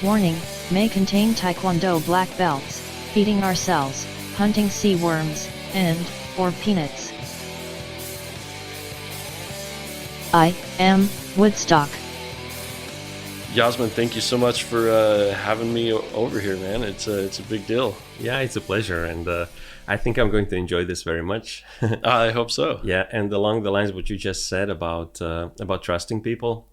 Warning, may contain taekwondo black belts, feeding ourselves, hunting sea worms, or peanuts. I am Woodstock. Jasmin, thank you so much for having me over here, man. It's a big deal. Yeah, it's a pleasure, and I think I'm going to enjoy this very much. I hope so. Yeah, and along the lines of what you just said about trusting people,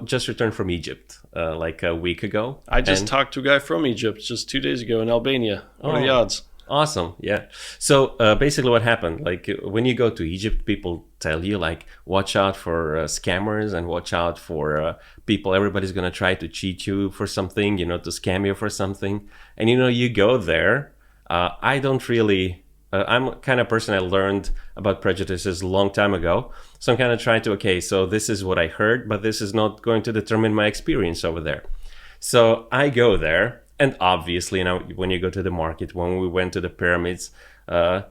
just returned from Egypt like a week ago. I just talked to a guy from Egypt just 2 days ago in Albania. What are the odds? Awesome. Yeah. So basically what happened, like when you go to Egypt, people tell you like, watch out for scammers and watch out for people. Everybody's going to try to cheat you for something, to scam you for something. And, you go there. I don't really, I'm kind of person I learned about prejudices a long time ago. So I'm kind of trying to, so this is what I heard, but this is not going to determine my experience over there. So I go there. And obviously, when you go to the market, when we went to the pyramids,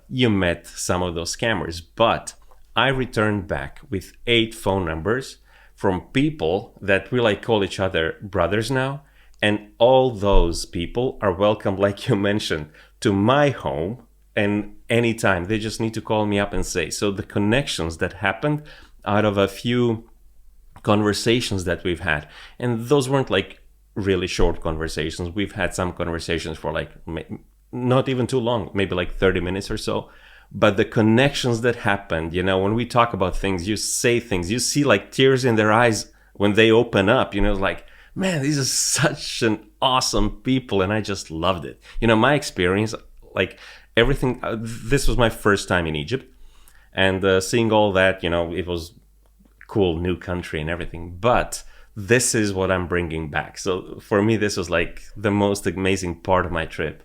you met some of those scammers. But I returned back with 8 phone numbers from people that we call each other brothers now. And all those people are welcome, like you mentioned, to my home. And anytime they just need to call me up and say. So the connections that happened out of a few conversations that we've had. And those weren't really short conversations. We've had some conversations for not even too long, maybe 30 minutes or so. But the connections that happened, when we talk about things, you say things, you see tears in their eyes when they open up, man, these are such an awesome people. And I just loved it. My experience, everything, this was my first time in Egypt, and seeing all that, it was cool, new country and everything. But this is what I'm bringing back. So for me, this was the most amazing part of my trip.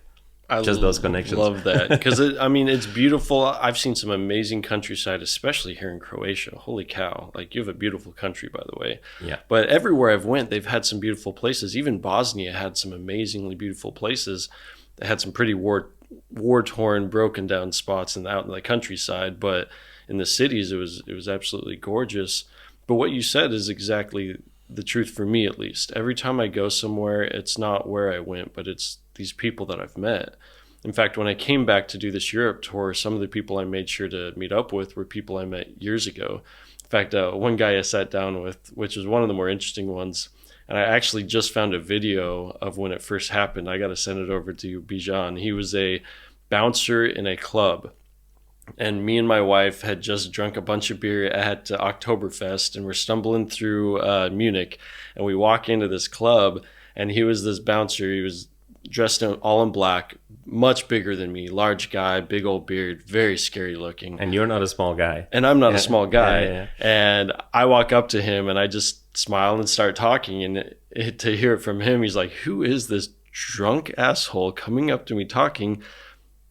Those connections. I love that because it's beautiful. I've seen some amazing countryside, especially here in Croatia. Holy cow. You have a beautiful country, by the way. Yeah. But everywhere I've went, they've had some beautiful places. Even Bosnia had some amazingly beautiful places. They had some pretty war-torn, broken down spots out in the countryside. But in the cities, it was absolutely gorgeous. But what you said is exactly the truth for me, at least. Every time I go somewhere, it's not where I went, but it's these people that I've met. In fact, when I came back to do this Europe tour, some of the people I made sure to meet up with were people I met years ago. In fact, one guy I sat down with, which was one of the more interesting ones, and I actually just found a video of when it first happened. I got to send it over to you, Bijan. He was a bouncer in a club. And me and my wife had just drunk a bunch of beer at Oktoberfest, and we're stumbling through Munich, and we walk into this club, and he was this bouncer. He was dressed all in black, much bigger than me, large guy, big old beard, very scary looking. And you're not a small guy. And I'm not a small guy. Yeah. And I walk up to him, and I just smile and start talking, and to hear it from him, he's like, who is this drunk asshole coming up to me talking?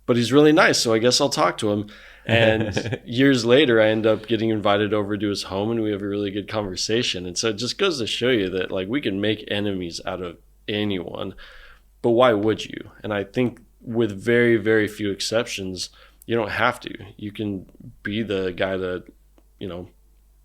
But he's really nice, so I guess I'll talk to him. And years later, I end up getting invited over to his home, and we have a really good conversation. And so it just goes to show you that we can make enemies out of anyone, but why would you? And I think with very, very few exceptions, you don't have to. You can be the guy to,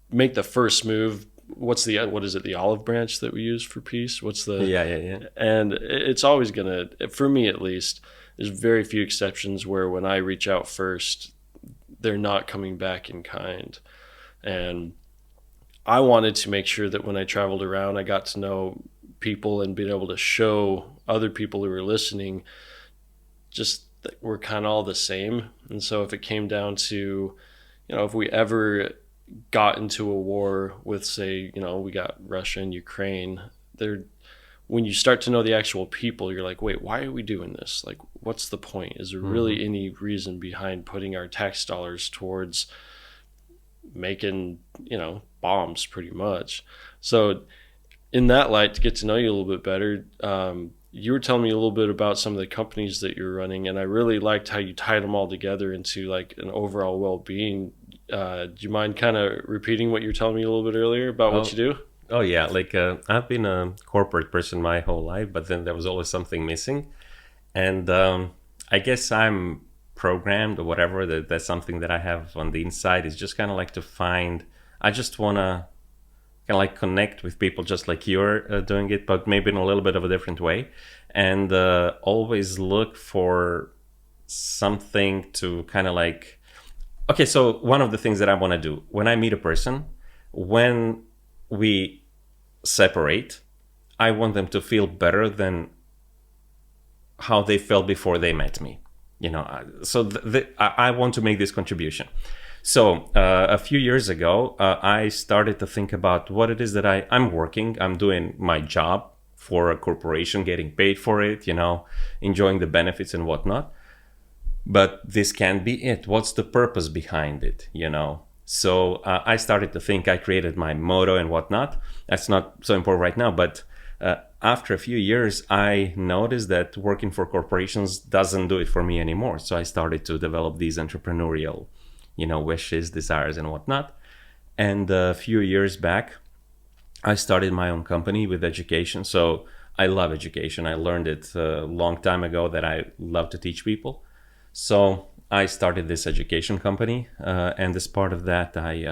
make the first move. What is it? The olive branch that we use for peace? Yeah. And it's always gonna, for me at least, there's very few exceptions where when I reach out first, they're not coming back in kind. And I wanted to make sure that when I traveled around, I got to know people and being able to show other people who were listening just that we're kind of all the same. And so if it came down to, if we ever got into a war with, say, we got Russia and Ukraine, when you start to know the actual people, you're like, wait, why are we doing this? What's the point? Is there really any reason behind putting our tax dollars towards making, bombs pretty much? So in that light, to get to know you a little bit better, you were telling me a little bit about some of the companies that you're running, and I really liked how you tied them all together into an overall well-being. Do you mind kind of repeating what you were telling me a little bit earlier about what you do? Oh yeah, I've been a corporate person my whole life, but then there was always something missing. And I guess I'm programmed or whatever, that's something that I have on the inside is just kind of to find, I just want to kind of like connect with people just like you're doing it, but maybe in a little bit of a different way, and always look for something to kind of like, okay, so one of the things that I want to do when I meet a person, when we separate, I want them to feel better than how they felt before they met me. So I want to make this contribution. So a few years ago, I started to think about what it is that I'm working. I'm doing my job for a corporation, getting paid for it, enjoying the benefits and whatnot. But this can't be it. What's the purpose behind it, So I started to think. I created my motto and whatnot. That's not so important right now, but after a few years, I noticed that working for corporations doesn't do it for me anymore. So I started to develop these entrepreneurial, wishes, desires, and whatnot. And a few years back, I started my own company with education. So I love education. I learned it a long time ago that I love to teach people. So I started this education company. And as part of that, I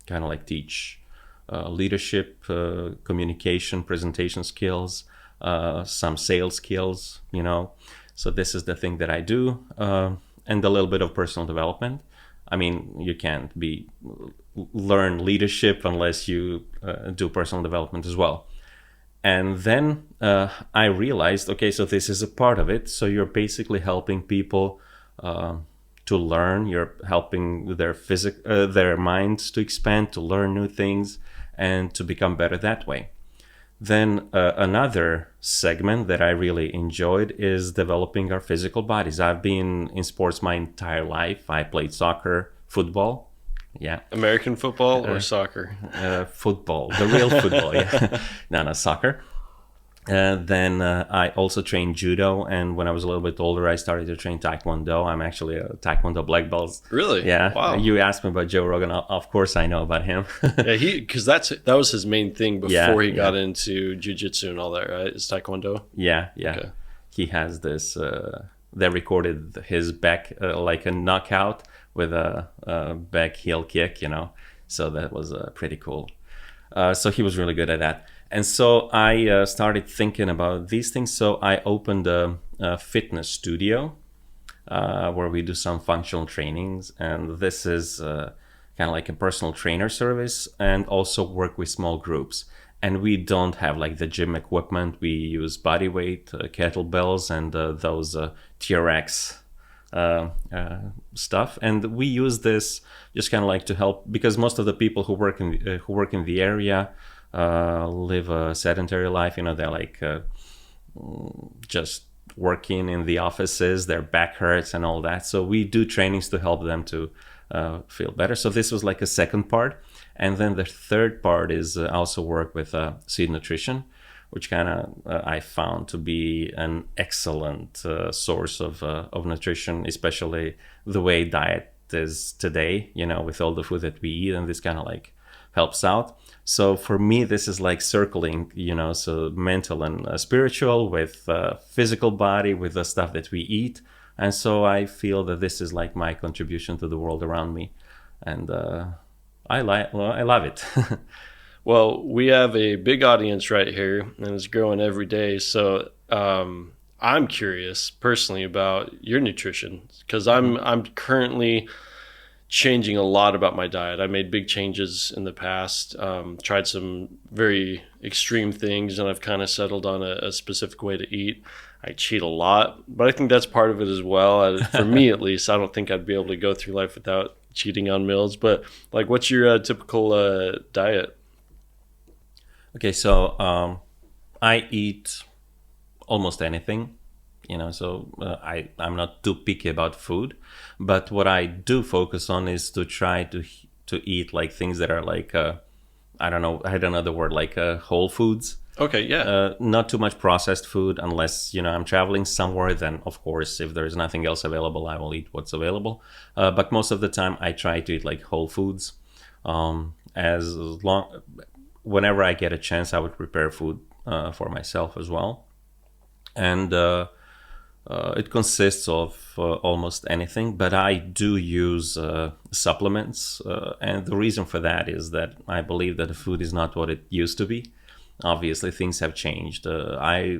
kind of like teach leadership, communication, presentation skills, some sales skills, So this is the thing that I do, and a little bit of personal development. I mean, you can't learn leadership unless you do personal development as well. And then I realized, okay, so this is a part of it. So you're basically helping people to learn. You're helping their minds to expand, to learn new things, and to become better that way. Then another segment that I really enjoyed is developing our physical bodies. I've been in sports my entire life. I played soccer, football. Yeah. American football or soccer? Football, the real football. Yeah. No, soccer. Then I also trained judo, and when I was a little bit older, I started to train taekwondo. I'm actually a taekwondo black belt. Really? Yeah. Wow. You asked me about Joe Rogan. Of course, I know about him. Yeah, because that was his main thing before he got into jiu-jitsu and all that, right? Is taekwondo? Yeah. Okay. He has this. They recorded his back like a knockout with a back heel kick, So that was pretty cool. So he was really good at that. And so I started thinking about these things. So I opened a fitness studio where we do some functional trainings. And this is kind of like a personal trainer service, and also work with small groups. And we don't have like the gym equipment. We use body weight, kettlebells, and those TRX stuff. And we use this just kind of like to help, because most of the people who work in the area live a sedentary life. They're like just working in the offices, their back hurts and all that. So we do trainings to help them to feel better. So this was like a second part. And then the third part is also work with seed nutrition, which kind of I found to be an excellent source of nutrition, especially the way diet is today, with all the food that we eat, and this kind of like helps out. So for me, this is like circling, so mental and spiritual with physical body, with the stuff that we eat. And so I feel that this is like my contribution to the world around me. And I love it. Well, we have a big audience right here, and it's growing every day. So I'm curious personally about your nutrition, because I'm currently changing a lot about my diet. I made big changes in the past, tried some very extreme things, and I've kind of settled on a specific way to eat. I cheat a lot, but I think that's part of it as well. For me, at least, I don't think I'd be able to go through life without cheating on meals. But like, what's your typical diet? Okay, so I eat almost anything. So I'm not too picky about food, but what I do focus on is to try to eat like things that are like I don't know the word, like whole foods. Okay, yeah. Not too much processed food, unless I'm traveling somewhere. Then of course, if there's nothing else available, I will eat what's available. But most of the time, I try to eat like whole foods. Whenever I get a chance, I would prepare food for myself as well, and It consists of almost anything, but I do use supplements. And the reason for that is that I believe that the food is not what it used to be. Obviously, things have changed. I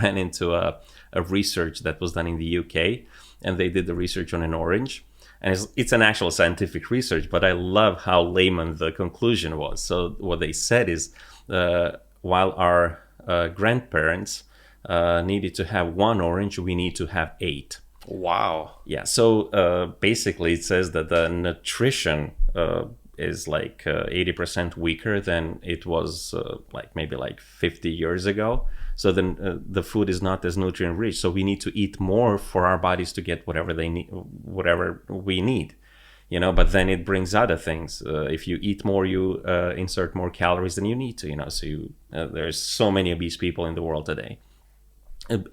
ran into a research that was done in the UK, and they did the research on an orange. And it's an actual scientific research, but I love how layman the conclusion was. So what they said is, while our grandparents needed to have one orange, we need to have 8. Wow. Yeah. So basically, it says that the nutrition is like 80% weaker than it was like maybe like 50 years ago. So then the food is not as nutrient rich. So we need to eat more for our bodies to get whatever they need, whatever we need. You know, but then it brings other things. If you eat more, you insert more calories than you need to. You know, so there's so many obese people in the world today.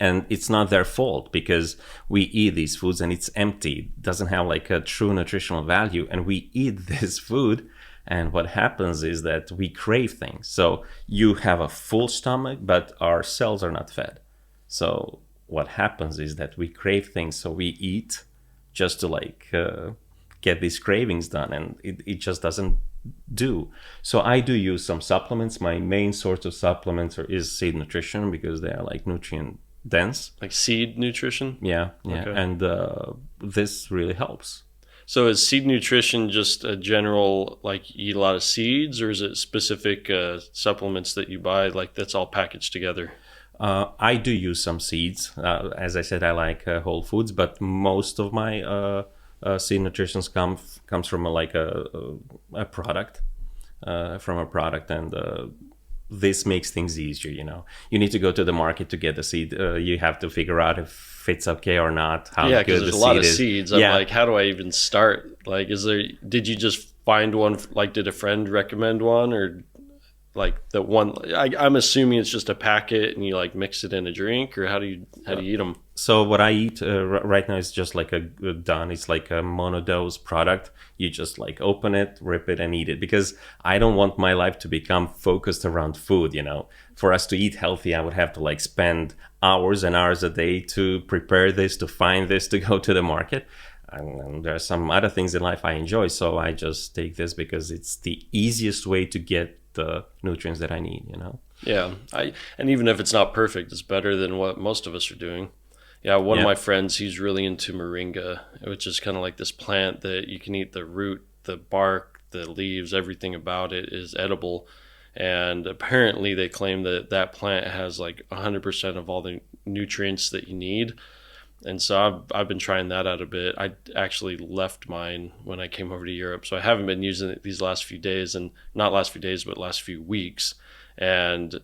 And it's not their fault because we eat these foods and it's empty. It doesn't have like a true nutritional value. And we eat this food. And what happens is that we crave things. So you have a full stomach, but our cells are not fed. So what happens is that we crave things. So we eat just to like get these cravings done. And it just doesn't do. So I do use some supplements. My main source of supplements is seed nutrition because they are like nutrient dense. Like seed nutrition? Yeah. Okay. And this really helps. So is seed nutrition just a general, like eat a lot of seeds, or is it specific supplements that you buy, like that's all packaged together? I do use some seeds. As I said, I like whole foods, but most of my seed nutrition comes from a product, and this makes things easier. You know, you need to go to the market to get the seed. You have to figure out if it's okay or not. How yeah, good because the there's a lot of seed is. seeds. I'm Yeah. like, how do I even start? Like, did you just find one? Like, did a friend recommend one, or like the one? I'm assuming it's just a packet and you like mix it in a drink, or how do you eat them? So what I eat right now is just like a done. It's like a monodose product. You just like open it, rip it, and eat it. Because I don't want my life to become focused around food. You know, for us to eat healthy, I would have to like spend hours and hours a day to prepare this, to find this, to go to the market. And there are some other things in life I enjoy. So I just take this because it's the easiest way to get the nutrients that I need. You know. Yeah, and even if it's not perfect, it's better than what most of us are doing. Yeah, one of my friends, he's really into moringa, which is kind of like this plant that you can eat the root, the bark, the leaves, everything about it is edible. And apparently they claim that that plant has like 100% of all the nutrients that you need. And so I've been trying that out a bit. I actually left mine when I came over to Europe, so I haven't been using it these last few days, and not last few days, but last few weeks. And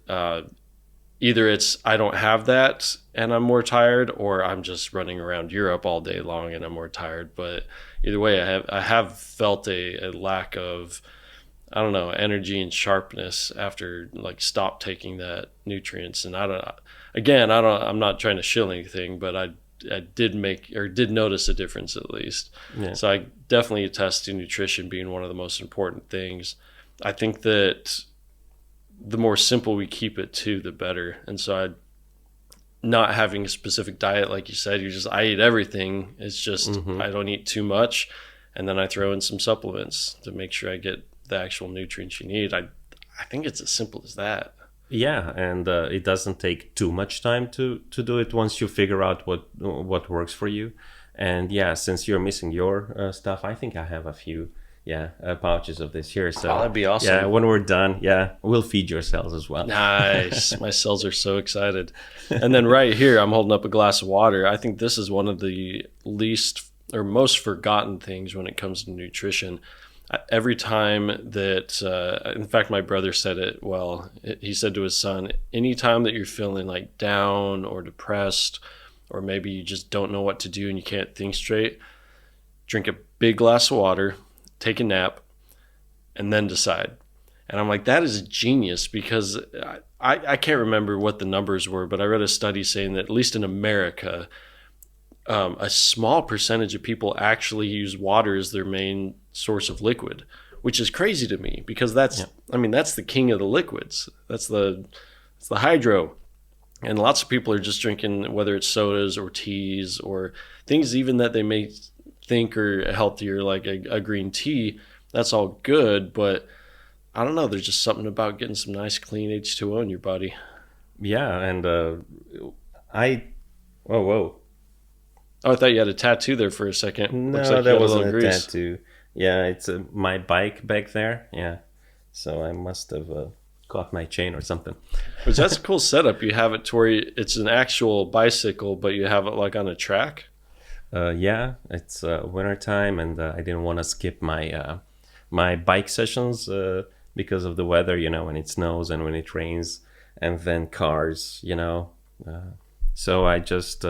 either it's I don't have that and I'm more tired, or I'm just running around Europe all day long and I'm more tired. But either way, I have felt a lack of, I don't know, energy and sharpness after like stop taking that nutrients. And I'm not trying to shill anything, but I did notice a difference at least. Yeah. So I definitely attest to nutrition being one of the most important things. I think that the more simple we keep it too, the better. And so not having a specific diet, like you said, I eat everything. It's just, I don't eat too much. And then I throw in some supplements to make sure I get the actual nutrients you need. I think it's as simple as that. Yeah, and it doesn't take too much time to do it once you figure out what works for you. And yeah, since you're missing your stuff, I think I have a few pouches of this here. So that'd be awesome. Yeah, when we're done, we'll feed your cells as well. Nice. My cells are so excited. And then right here, I'm holding up a glass of water. I think this is one of the least or most forgotten things when it comes to nutrition. Every time that, in fact, my brother said it well. He said to his son, anytime that you're feeling like down or depressed, or maybe you just don't know what to do and you can't think straight, drink a big glass of water, take a nap, and then decide. And I'm like, that is genius, because I can't remember what the numbers were, but I read a study saying that at least in America, a small percentage of people actually use water as their main source of liquid, which is crazy to me, because that's the king of the liquids. That's the hydro. And lots of people are just drinking, whether it's sodas or teas or things even that they may think are healthier, like a green tea. That's all good, but I don't know. There's just something about getting some nice clean H2O in your body. Yeah, and I. Oh, whoa. Oh, I thought you had a tattoo there for a second. Looks No, like you that had a wasn't little a grease. tattoo. Yeah, it's my bike back there. Yeah, so I must have caught my chain or something. But that's a cool setup. You have it to where it's an actual bicycle, but you have it like on a track. Yeah, it's winter time, and I didn't want to skip my bike sessions because of the weather. You know, when it snows and when it rains, and then cars. You know, so I just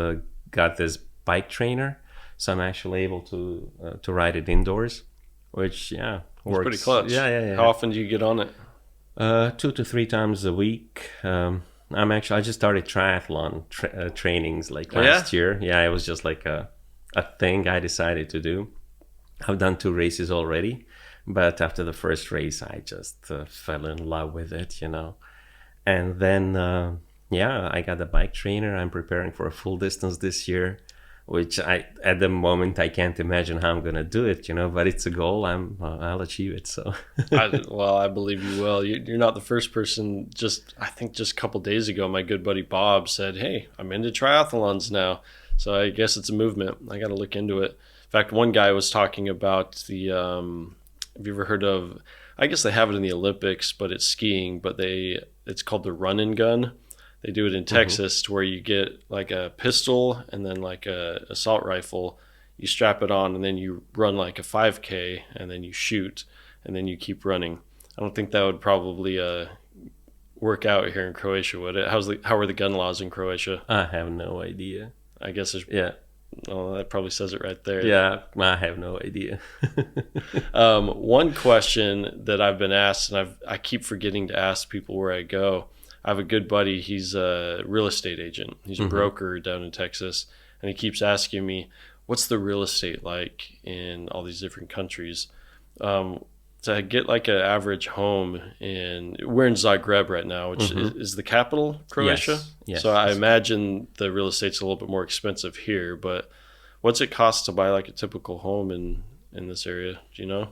got this bike trainer, so I'm actually able to ride it indoors, which It's works. pretty clutch. Yeah. How often do you get on it? 2 to 3 times a week. I just started triathlon trainings like Oh, yeah? last year. Yeah, it was just like a thing I decided to do. I've done 2 races already, but after the first race, I just fell in love with it, you know. And then, I got a bike trainer. I'm preparing for a full distance this year, which at the moment, I can't imagine how I'm going to do it, you know, but it's a goal. I'll achieve it. So, I believe you will. You're not the first person. I think just a couple days ago, my good buddy Bob said, "Hey, I'm into triathlons now." So I guess it's a movement. I got to look into it. In fact, one guy was talking about the. Have you ever heard of? I guess they have it in the Olympics, but it's skiing. But it's called the run and gun. They do it in Texas, to where you get like a pistol and then like a assault rifle. You strap it on and then you run like a 5K and then you shoot and then you keep running. I don't think that would probably work out here in Croatia, would it? How are the gun laws in Croatia? I have no idea. I guess there's. Yeah. Oh, that probably says it right there. Yeah, I have no idea. One question that I've been asked, and I keep forgetting to ask people where I go. I have a good buddy. He's a real estate agent. He's a broker down in Texas, and he keeps asking me, "What's the real estate like in all these different countries?" To get like an average home we're in Zagreb right now, which is the capital, Croatia. Yes. So I imagine the real estate's a little bit more expensive here, but what's it cost to buy like a typical home in this area? Do you know?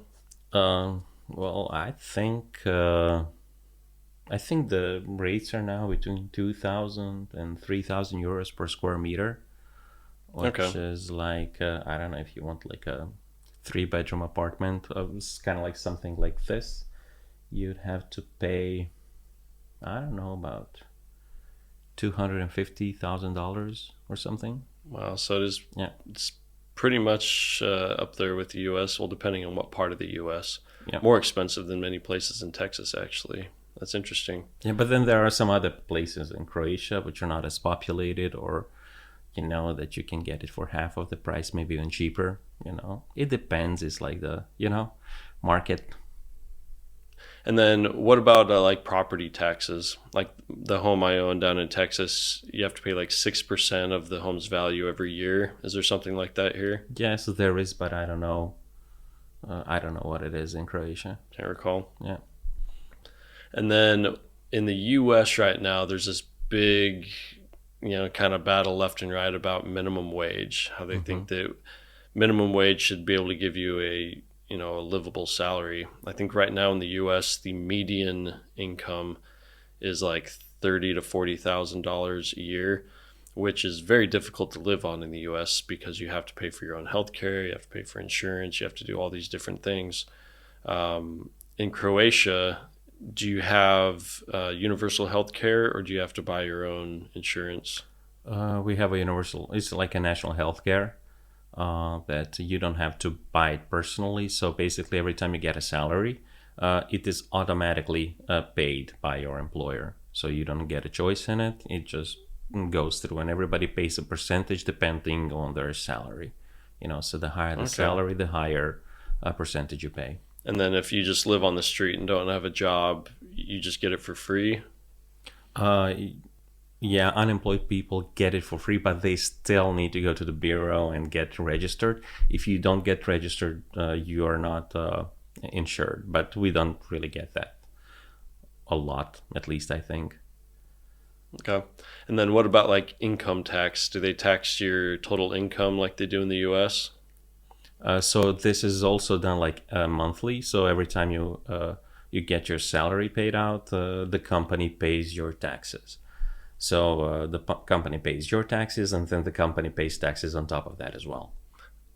Well, I think the rates are now between 2,000 and 3,000 euros per square meter, which is like I don't know, if you want like a 3-bedroom apartment, it's kind of like something like this, you'd have to pay, I don't know, about $250,000 or something. Wow, so it is. Yeah, it's pretty much up there with the U.S. Well, depending on what part of the U.S. Yeah. More expensive than many places in Texas, actually. That's interesting. Yeah, but then there are some other places in Croatia which are not as populated, or you know, that you can get it for half of the price, maybe even cheaper. You know, it depends. It's like the market. And then what about like property taxes? Like the home I own down in Texas, you have to pay like 6% of the home's value every year. Is there something like that here? Yes, there is, but I don't know. I don't know what it is in Croatia. Can't recall. Yeah. And then in the U.S. right now, there's this big, kind of battle left and right about minimum wage. How they think that minimum wage should be able to give you a livable salary. I think right now in the U.S., the median income is like $30,000 to $40,000 a year, which is very difficult to live on in the U.S. because you have to pay for your own health care, you have to pay for insurance, you have to do all these different things. In Croatia, do you have universal health care, or do you have to buy your own insurance? We have a universal, it's like a national health care that you don't have to buy it personally. So basically every time you get a salary, it is automatically paid by your employer. So you don't get a choice in it. It just goes through, and everybody pays a percentage depending on their salary. So the higher the salary, the higher percentage you pay. And then if you just live on the street and don't have a job, you just get it for free? Yeah, unemployed people get it for free, but they still need to go to the bureau and get registered. If you don't get registered, you are not insured. But we don't really get that a lot, at least I think. Okay. And then what about like income tax? Do they tax your total income like they do in the US? So this is also done like monthly. So every time you get your salary paid out, the company pays your taxes. So the company pays your taxes, and then the company pays taxes on top of that as well.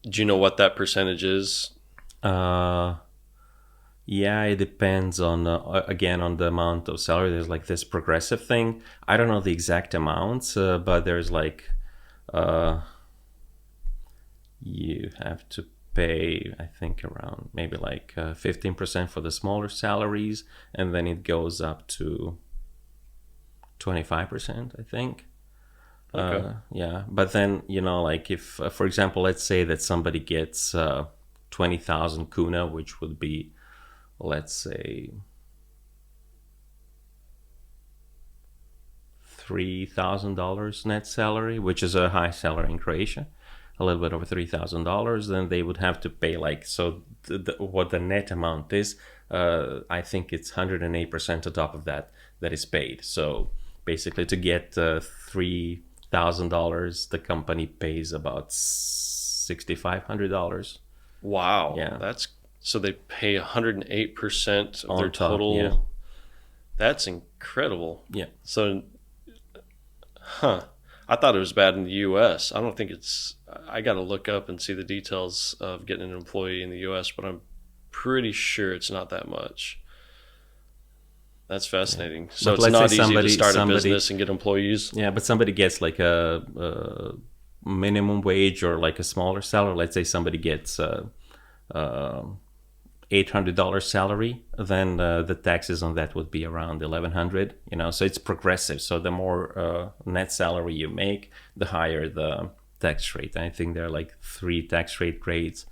Do you know what that percentage is? Uh, yeah, it depends on again on the amount of salary. There's like this progressive thing. I don't know the exact amounts, but there's like you have to pay, I think, around maybe like 15% for the smaller salaries, and then it goes up to 25%, I think. Okay. Yeah, but then, like if, for example, let's say that somebody gets 20,000 kuna, which would be, let's say, $3,000 net salary, which is a high salary in Croatia, a little bit over $3,000, then they would have to pay like, so what the net amount is, I think it's 108% on top of that is paid. So basically to get $3,000, the company pays about $6,500. Wow. Yeah. That's so they pay 108% of On their top, total. yeah. That's incredible. Yeah. So, I thought it was bad in the US. I don't think it's, I got to look up and see the details of getting an employee in the US, but I'm pretty sure it's not that much. That's fascinating. Yeah. So but it's not say easy to start a business and get employees. Yeah, but somebody gets like a minimum wage or like a smaller salary. Let's say somebody gets $800 salary, then the taxes on that would be around $1,100. So it's progressive. So the more net salary you make, the higher the tax rate. I think there are like 3 tax rate grades.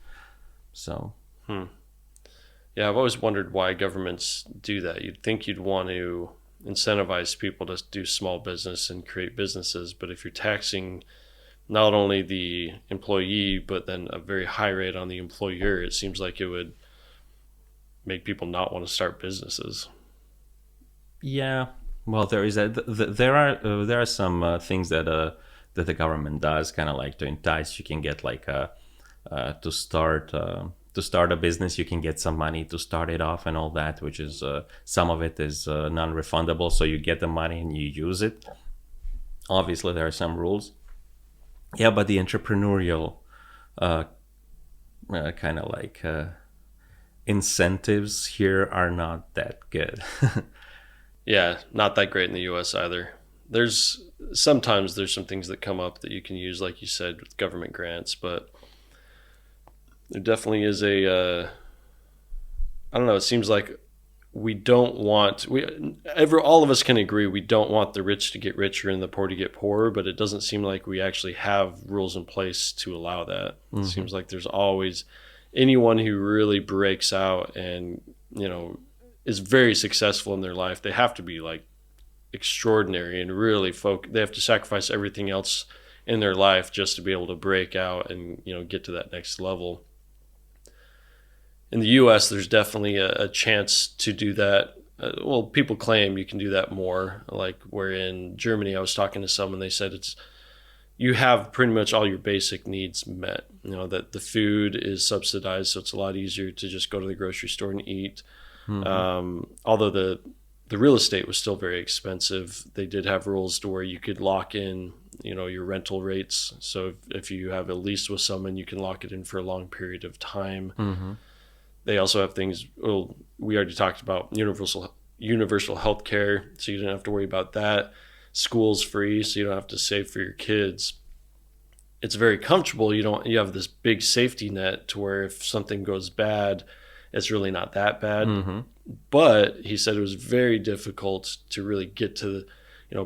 So. Yeah, I've always wondered why governments do that. You'd think you'd want to incentivize people to do small business and create businesses, but if you're taxing not only the employee, but then a very high rate on the employer, it seems like it would make people not want to start businesses. Yeah, well, there is there are some things that the government does, kind of like to entice. You can get like to start a business, you can get some money to start it off and all that, which is some of it is non-refundable, so you get the money and you use it. Obviously, there are some rules. Yeah, but the entrepreneurial kind of like incentives here are not that good. Yeah, not that great in the US either. Sometimes there's some things that come up that you can use, like you said, with government grants, but there definitely is I don't know, it seems like all of us can agree we don't want the rich to get richer and the poor to get poorer, but it doesn't seem like we actually have rules in place to allow that. Mm-hmm. It seems like there's always anyone who really breaks out and, is very successful in their life, they have to be like extraordinary and really they have to sacrifice everything else in their life just to be able to break out and, get to that next level. In the US, there's definitely a chance to do that. People claim you can do that more. Like where in Germany, I was talking to someone, they said you have pretty much all your basic needs met. That the food is subsidized, so it's a lot easier to just go to the grocery store and eat. Mm-hmm. Although the real estate was still very expensive, they did have rules to where you could lock in, your rental rates. So if you have a lease with someone, you can lock it in for a long period of time. Mm-hmm. They also have things, we already talked about universal health care, so you don't have to worry about that. School's free, so you don't have to save for your kids. It's very comfortable. You have this big safety net to where if something goes bad, it's really not that bad. Mm-hmm. But he said it was very difficult to really get to,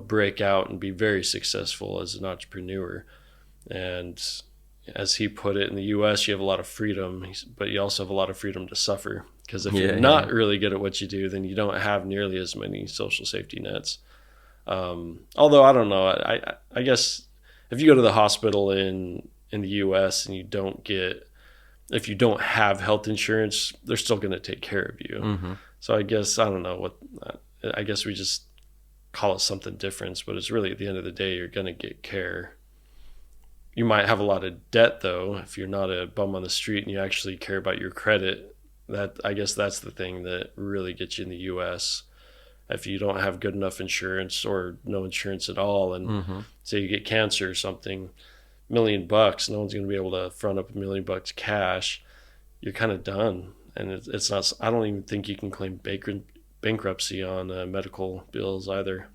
break out and be very successful as an entrepreneur. And as he put it, in the US, you have a lot of freedom, but you also have a lot of freedom to suffer. Because if you're not really good at what you do, then you don't have nearly as many social safety nets. Although, I don't know, I guess if you go to the hospital in the US and if you don't have health insurance, they're still going to take care of you. Mm-hmm. So I guess, I don't know I guess we just call it something different, but it's really at the end of the day, you're going to get care. You might have a lot of debt though, if you're not a bum on the street and you actually care about your credit. That, I guess that's the thing that really gets you in the US. If you don't have good enough insurance or no insurance at all, and say you get cancer or something, $1 million, no one's going to be able to front up $1 million cash. You're kind of done. And it's not, I don't even think you can claim bankruptcy on medical bills either.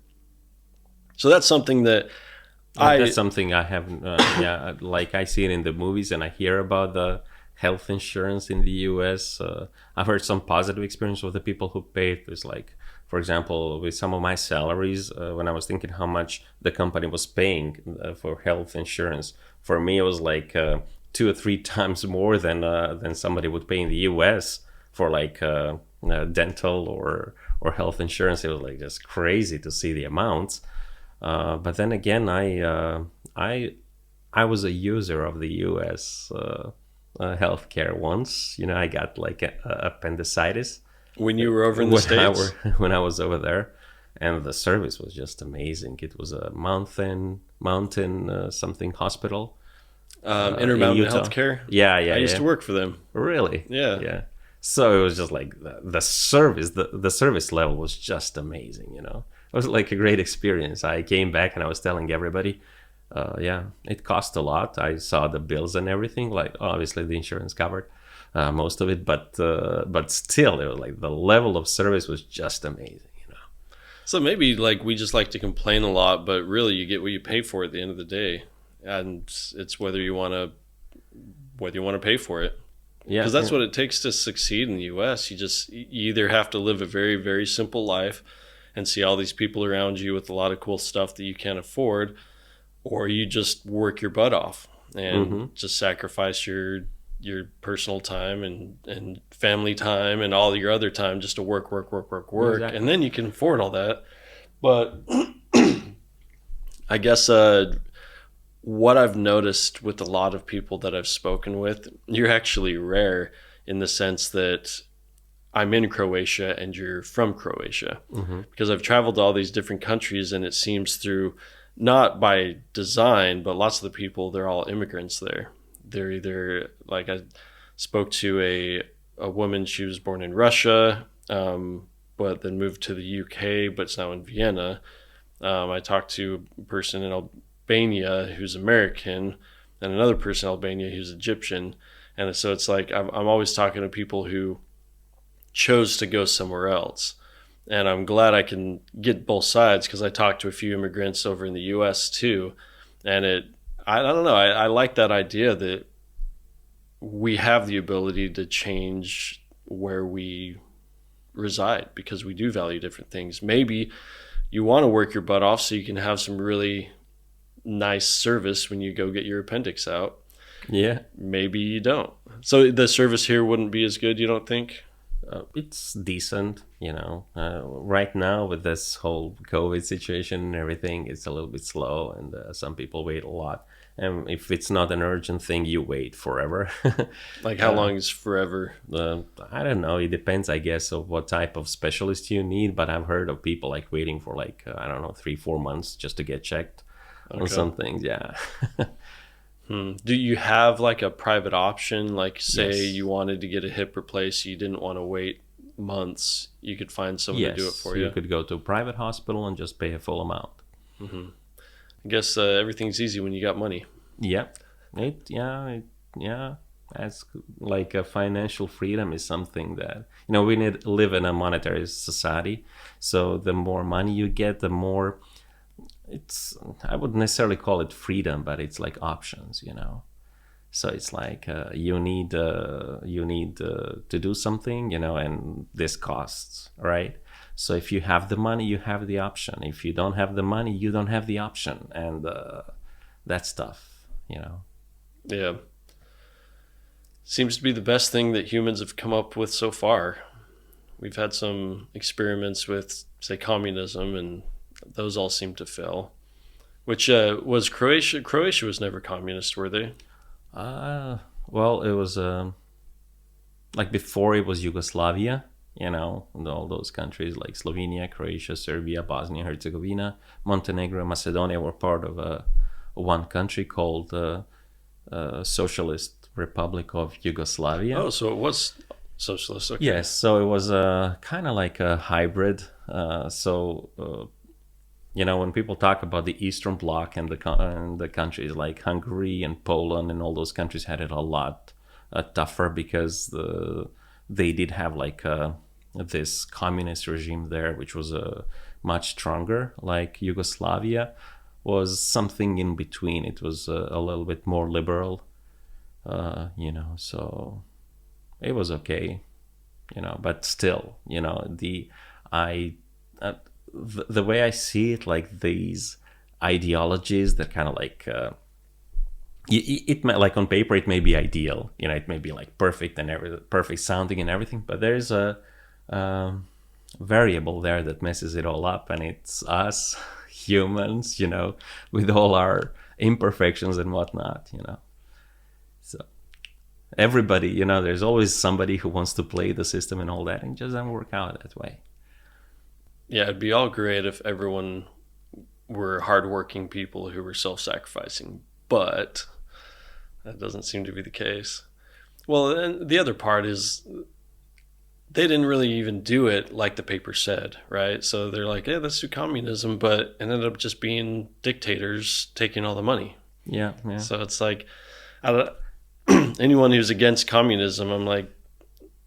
So that's something that that's something I haven't, like I see it in the movies and I hear about the health insurance in the US. I've heard some positive experience with the people who pay it. There's like, for example, with some of my salaries, when I was thinking how much the company was paying for health insurance, for me it was like 2 or 3 times more than somebody would pay in the US for like dental or health insurance. It was like just crazy to see the amounts. But then again, I was a user of the US healthcare once. You know, I got like appendicitis when you were over in the States. When I was over there, and the service was just amazing. It was a mountain something hospital. Intermountain Healthcare. Yeah. I used to work for them. Really? Yeah. So it was just like the service, the service level was just amazing. You know, it was like a great experience. I came back and I was telling everybody, it cost a lot. I saw the bills and everything. Like obviously the insurance covered most of it, but still, it was like the level of service was just amazing. You know. So maybe like we just like to complain a lot, but really you get what you pay for at the end of the day, and it's whether you want to pay for it. Yeah, because that's what it takes to succeed in the U.S. You either have to live a very, very simple life and see all these people around you with a lot of cool stuff that you can't afford, or you just work your butt off and just sacrifice your personal time and family time and all your other time just to work. Exactly. And then you can afford all that. But I guess what I've noticed with a lot of people that I've spoken with, you're actually rare in the sense that I'm in Croatia and you're from Croatia. Because I've traveled to all these different countries, and it seems through, not by design, but lots of the people, they're all immigrants there. They're either, like I spoke to a woman, she was born in Russia, but then moved to the UK, but it's now in Vienna. I talked to a person in Albania who's American, and another person in Albania who's Egyptian. And so it's like I'm always talking to people who chose to go somewhere else, and I'm glad I can get both sides, because I talked to a few immigrants over in the US too, and I don't know, I like that idea that we have the ability to change where we reside, because we do value different things. Maybe you want to work your butt off so you can have some really nice service when you go get your appendix out. Yeah. Maybe you don't. So the service here wouldn't be as good, you don't think? It's decent, you know. Right now with this whole COVID situation and everything, it's a little bit slow, and some people wait a lot. And if it's not an urgent thing, you wait forever. Like how long is forever? I don't know. It depends, I guess, of what type of specialist you need. But I've heard of people like waiting for like, 3-4 months just to get checked on some things. Yeah. Do you have like a private option? Like say Yes. you wanted to get a hip replaced, you didn't want to wait months, you could find someone to do it for you. You could go to a private hospital and just pay a full amount. I guess everything's easy when you got money. Yeah. As like a financial freedom is something that, we live in a monetary society. So the more money you get, the more I wouldn't necessarily call it freedom, but it's like options, So it's like you need to do something, and this costs, right? So if you have the money, you have the option. If you don't have the money, you don't have the option, and that's tough, Yeah. Seems to be the best thing that humans have come up with so far. We've had some experiments with, say, communism, and those all seem to fail. Which was Croatia. Croatia was never communist, were they? Well, it was like before it was Yugoslavia. and all those countries like Slovenia, Croatia, Serbia, Bosnia, Herzegovina, Montenegro, Macedonia were part of one country called Socialist Republic of Yugoslavia. Oh, so it was socialist. Okay. Yes, so it was kind of like a hybrid. When people talk about the Eastern Bloc and the countries like Hungary and Poland and all those countries had it a lot tougher because they did have like this communist regime there, which was much stronger. Like Yugoslavia was something in between. It was a little bit more liberal, so it was okay, but still, the way I see it, like these ideologies that kind of like it may, like on paper it may be ideal, it may be like perfect and perfect sounding and everything, but there's a variable there that messes it all up, and it's us humans, with all our imperfections and whatnot, so everybody, there's always somebody who wants to play the system and all that, and it just doesn't work out that way. Yeah, it'd be all great if everyone were hardworking people who were self-sacrificing, but that doesn't seem to be the case. Well, and the other part is they didn't really even do it like the paper said, right? So they're like, yeah, let's do communism, but it ended up just being dictators taking all the money. Yeah. So it's like, anyone who's against communism, I'm like,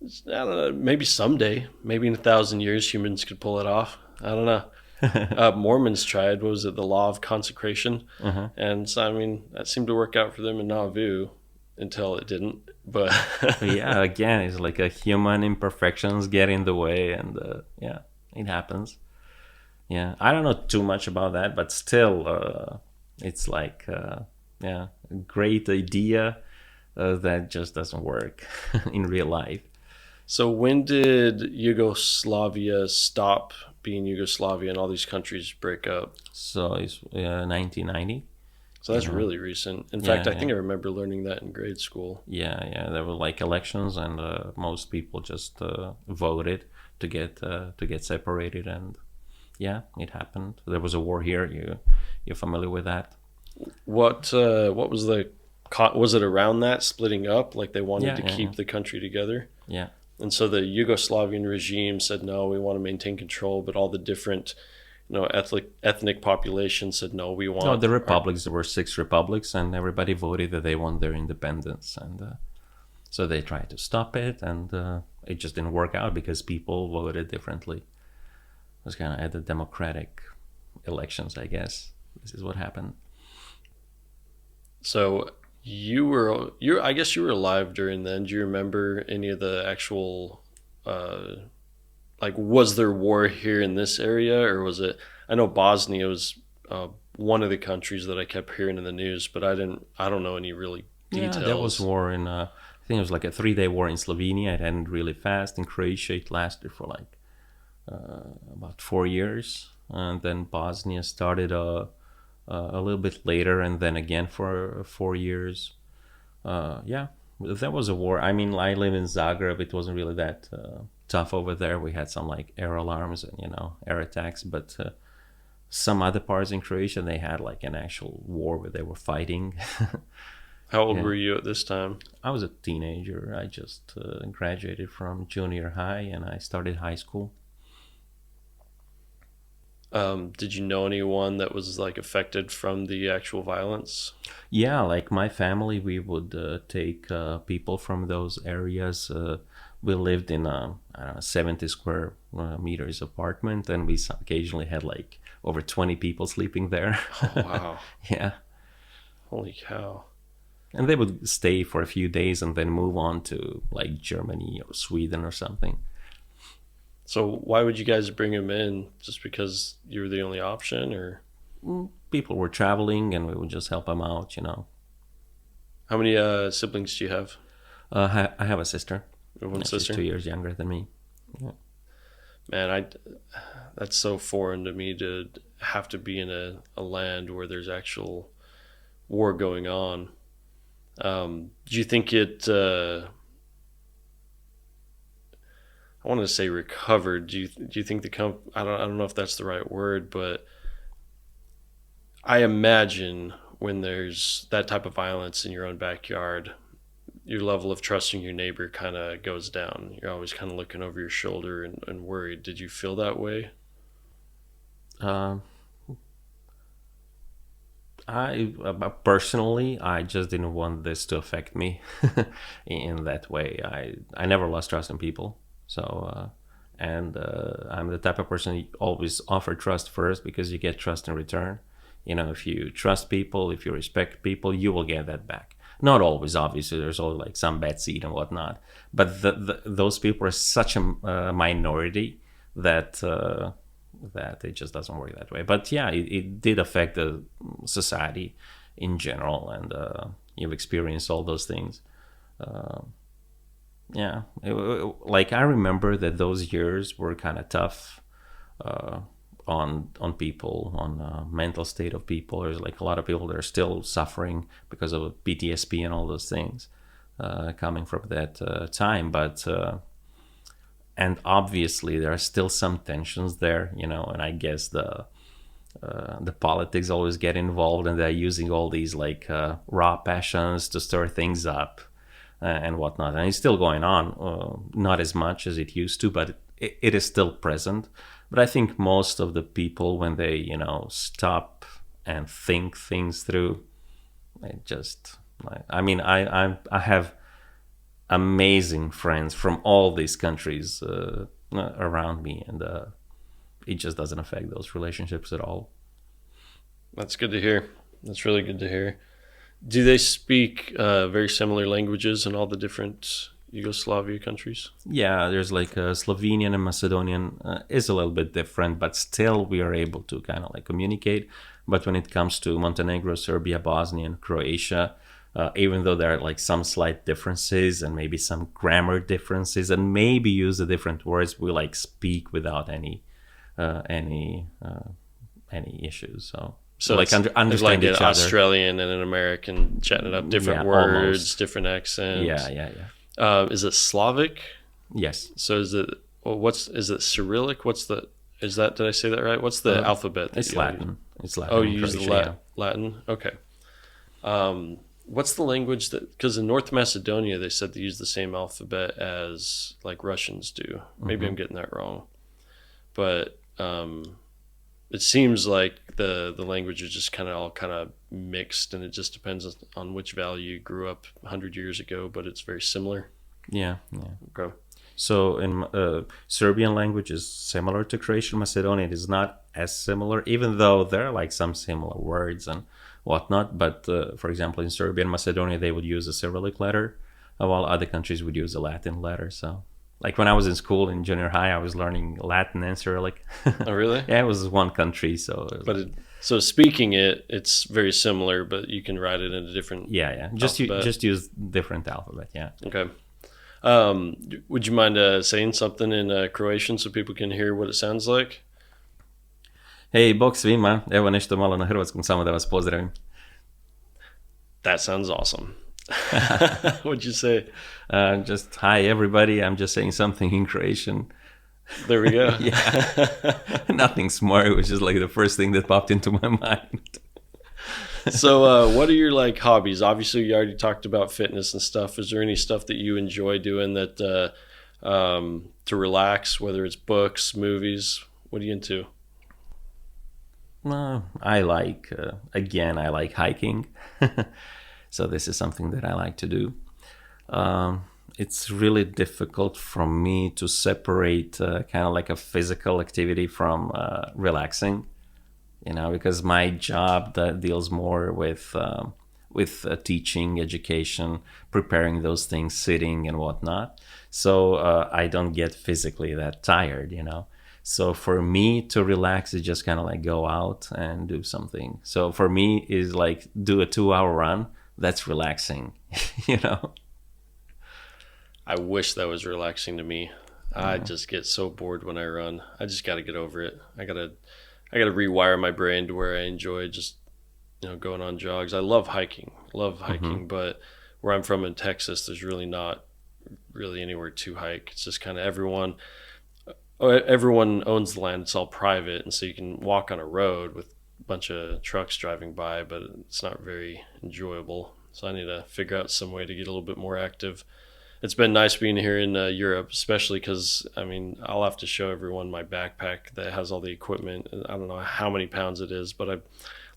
I don't know, maybe someday, maybe in 1,000 years, humans could pull it off. I don't know. Mormons tried, what was it, the law of consecration? And so, I mean, that seemed to work out for them in Nauvoo until it didn't. But yeah, again, it's like a human imperfections get in the way, and it happens. Yeah, I don't know too much about that, but still, it's like, a great idea that just doesn't work in real life. So when did Yugoslavia stop being Yugoslavia and all these countries break up? So it's 1990. So that's really recent. In fact, I think I remember learning that in grade school. Yeah. There were like elections, and most people just voted to get separated, and it happened. There was a war here. You're familiar with that? What was was it around that splitting up? Like they wanted to keep the country together? Yeah. And so the Yugoslavian regime said, no, we want to maintain control, but all the different, ethnic populations said, no, we want... No, the republics, there were 6 republics, and everybody voted that they want their independence. And so they tried to stop it, and it just didn't work out because people voted differently. It was kind of at the democratic elections, I guess. This is what happened. So... I guess you were alive during then. Do you remember any of the actual, was there war here in this area, or was it? I know Bosnia was one of the countries that I kept hearing in the news, but I don't know any really details. Yeah, there was war in. I think it was like a 3-day war in Slovenia. It ended really fast. In Croatia, it lasted for like about 4 years, and then Bosnia started a little bit later, and then again for 4 years. There was a war. I mean, I live in Zagreb. It wasn't really that tough over there. We had some like air alarms and air attacks, but some other parts in Croatia, they had like an actual war where they were fighting. How old were you at this time? I was a teenager. I just graduated from junior high, and I started high school. Did you know anyone that was like affected from the actual violence? Yeah, like my family, we would take people from those areas. We lived in a 70 square meters apartment, and we occasionally had like over 20 people sleeping there. Oh, wow. Yeah. Holy cow. And they would stay for a few days and then move on to like Germany or Sweden or something. So why would you guys bring him in? Just because you were the only option, or? People were traveling, and we would just help them out, How many siblings do you have? I have a sister. One sister? She's 2 years younger than me. Yeah. Man, that's so foreign to me to have to be in a land where there's actual war going on. Do you think it... I wanted to say recovered. Do you think I don't know if that's the right word, but I imagine when there's that type of violence in your own backyard, your level of trusting your neighbor kind of goes down. You're always kind of looking over your shoulder and worried. Did you feel that way? Um, I personally, I just didn't want this to affect me in that way. I never lost trust in people. So, and I'm the type of person who always offer trust first because you get trust in return. You know, if you trust people, if you respect people, you will get that back. Not always, obviously. There's always like some bad seed and whatnot. But those people are such a minority that that it just doesn't work that way. But yeah, it did affect the society in general, and you've experienced all those things. Uh, yeah, like I remember that those years were kind of tough uh, on people, on mental state of people. There's like a lot of people that are still suffering because of PTSD and all those things coming from that time. But and obviously there are still some tensions there, you know. And I guess the politics always get involved, and they're using all these like raw passions to stir things up and whatnot. And it's still going on, not as much as it used to, but it is still present. But I think most of the people, when they, you know, stop and think things through, it just, I mean, I have amazing friends from all these countries around me, and it just doesn't affect those relationships at all. That's good to hear. That's really good to hear. Do they speak very similar languages in all the different Yugoslavia countries? Yeah, there's like Slovenian and Macedonian is a little bit different, but still we are able to kind of like communicate. But when it comes to Montenegro, Serbia, Bosnia, and Croatia, even though there are like some slight differences and maybe some grammar differences and maybe use the different words, we like speak without any issues. So like understand like each an other. Australian and an American chatting it up, different words, almost. Different accents. Yeah. Is it Slavic? Yes. So is it Cyrillic? Did I say that right? What's the alphabet? It's Latin. It's Latin. Oh, you use the Latin? Okay. What's the language because in North Macedonia they said they use the same alphabet as like Russians do. Maybe I'm getting that wrong. But it seems like the language is just kind of mixed, and it just depends on which valley you grew up 100 years ago, but it's very similar. Yeah. Okay. So in Serbian language is similar to Croatian. Macedonian, it is not as similar, even though there are like some similar words and whatnot. But for example, in Serbia and Macedonia, they would use a Cyrillic letter, while other countries would use a Latin letter. So like when I was in school in junior high, I was learning Latin and Cyrillic. Oh, really? Yeah, it was one country. So so speaking it's very similar, but you can write it in a different just use different alphabet. Yeah. Okay. Would you mind saying something in Croatian so people can hear what it sounds like? Hej, bok svima. Evo nešto malo na hrvatskom, samo da vas pozdravim. That sounds awesome. What'd you say? Just hi everybody. I'm just saying something in Croatian. There we go. Yeah. Nothing smart. It was just like the first thing that popped into my mind. So what are your like hobbies? Obviously you already talked about fitness and stuff. Is there any stuff that you enjoy doing that to relax, whether it's books, movies? What are you into? I like I like hiking. So this is something that I like to do. It's really difficult for me to separate kind of like a physical activity from relaxing, you know, because my job that deals more with teaching, education, preparing those things, sitting and whatnot. So I don't get physically that tired, you know. So for me to relax is just kind of like go out and do something. So for me is like do a 2-hour run. That's relaxing, you know. I wish that was relaxing to me. I just get so bored when I run. I just got to get over it. I got to rewire my brain to where I enjoy just, you know, going on jogs. I love hiking, but where I'm from in Texas, there's really not really anywhere to hike. It's just kind of everyone owns the land. It's all private, and so you can walk on a road with a bunch of trucks driving by, but it's not very enjoyable. So I need to figure out some way to get a little bit more active. It's been nice being here in Europe, especially because, I mean, I'll have to show everyone my backpack that has all the equipment. I don't know how many pounds it is, but I'm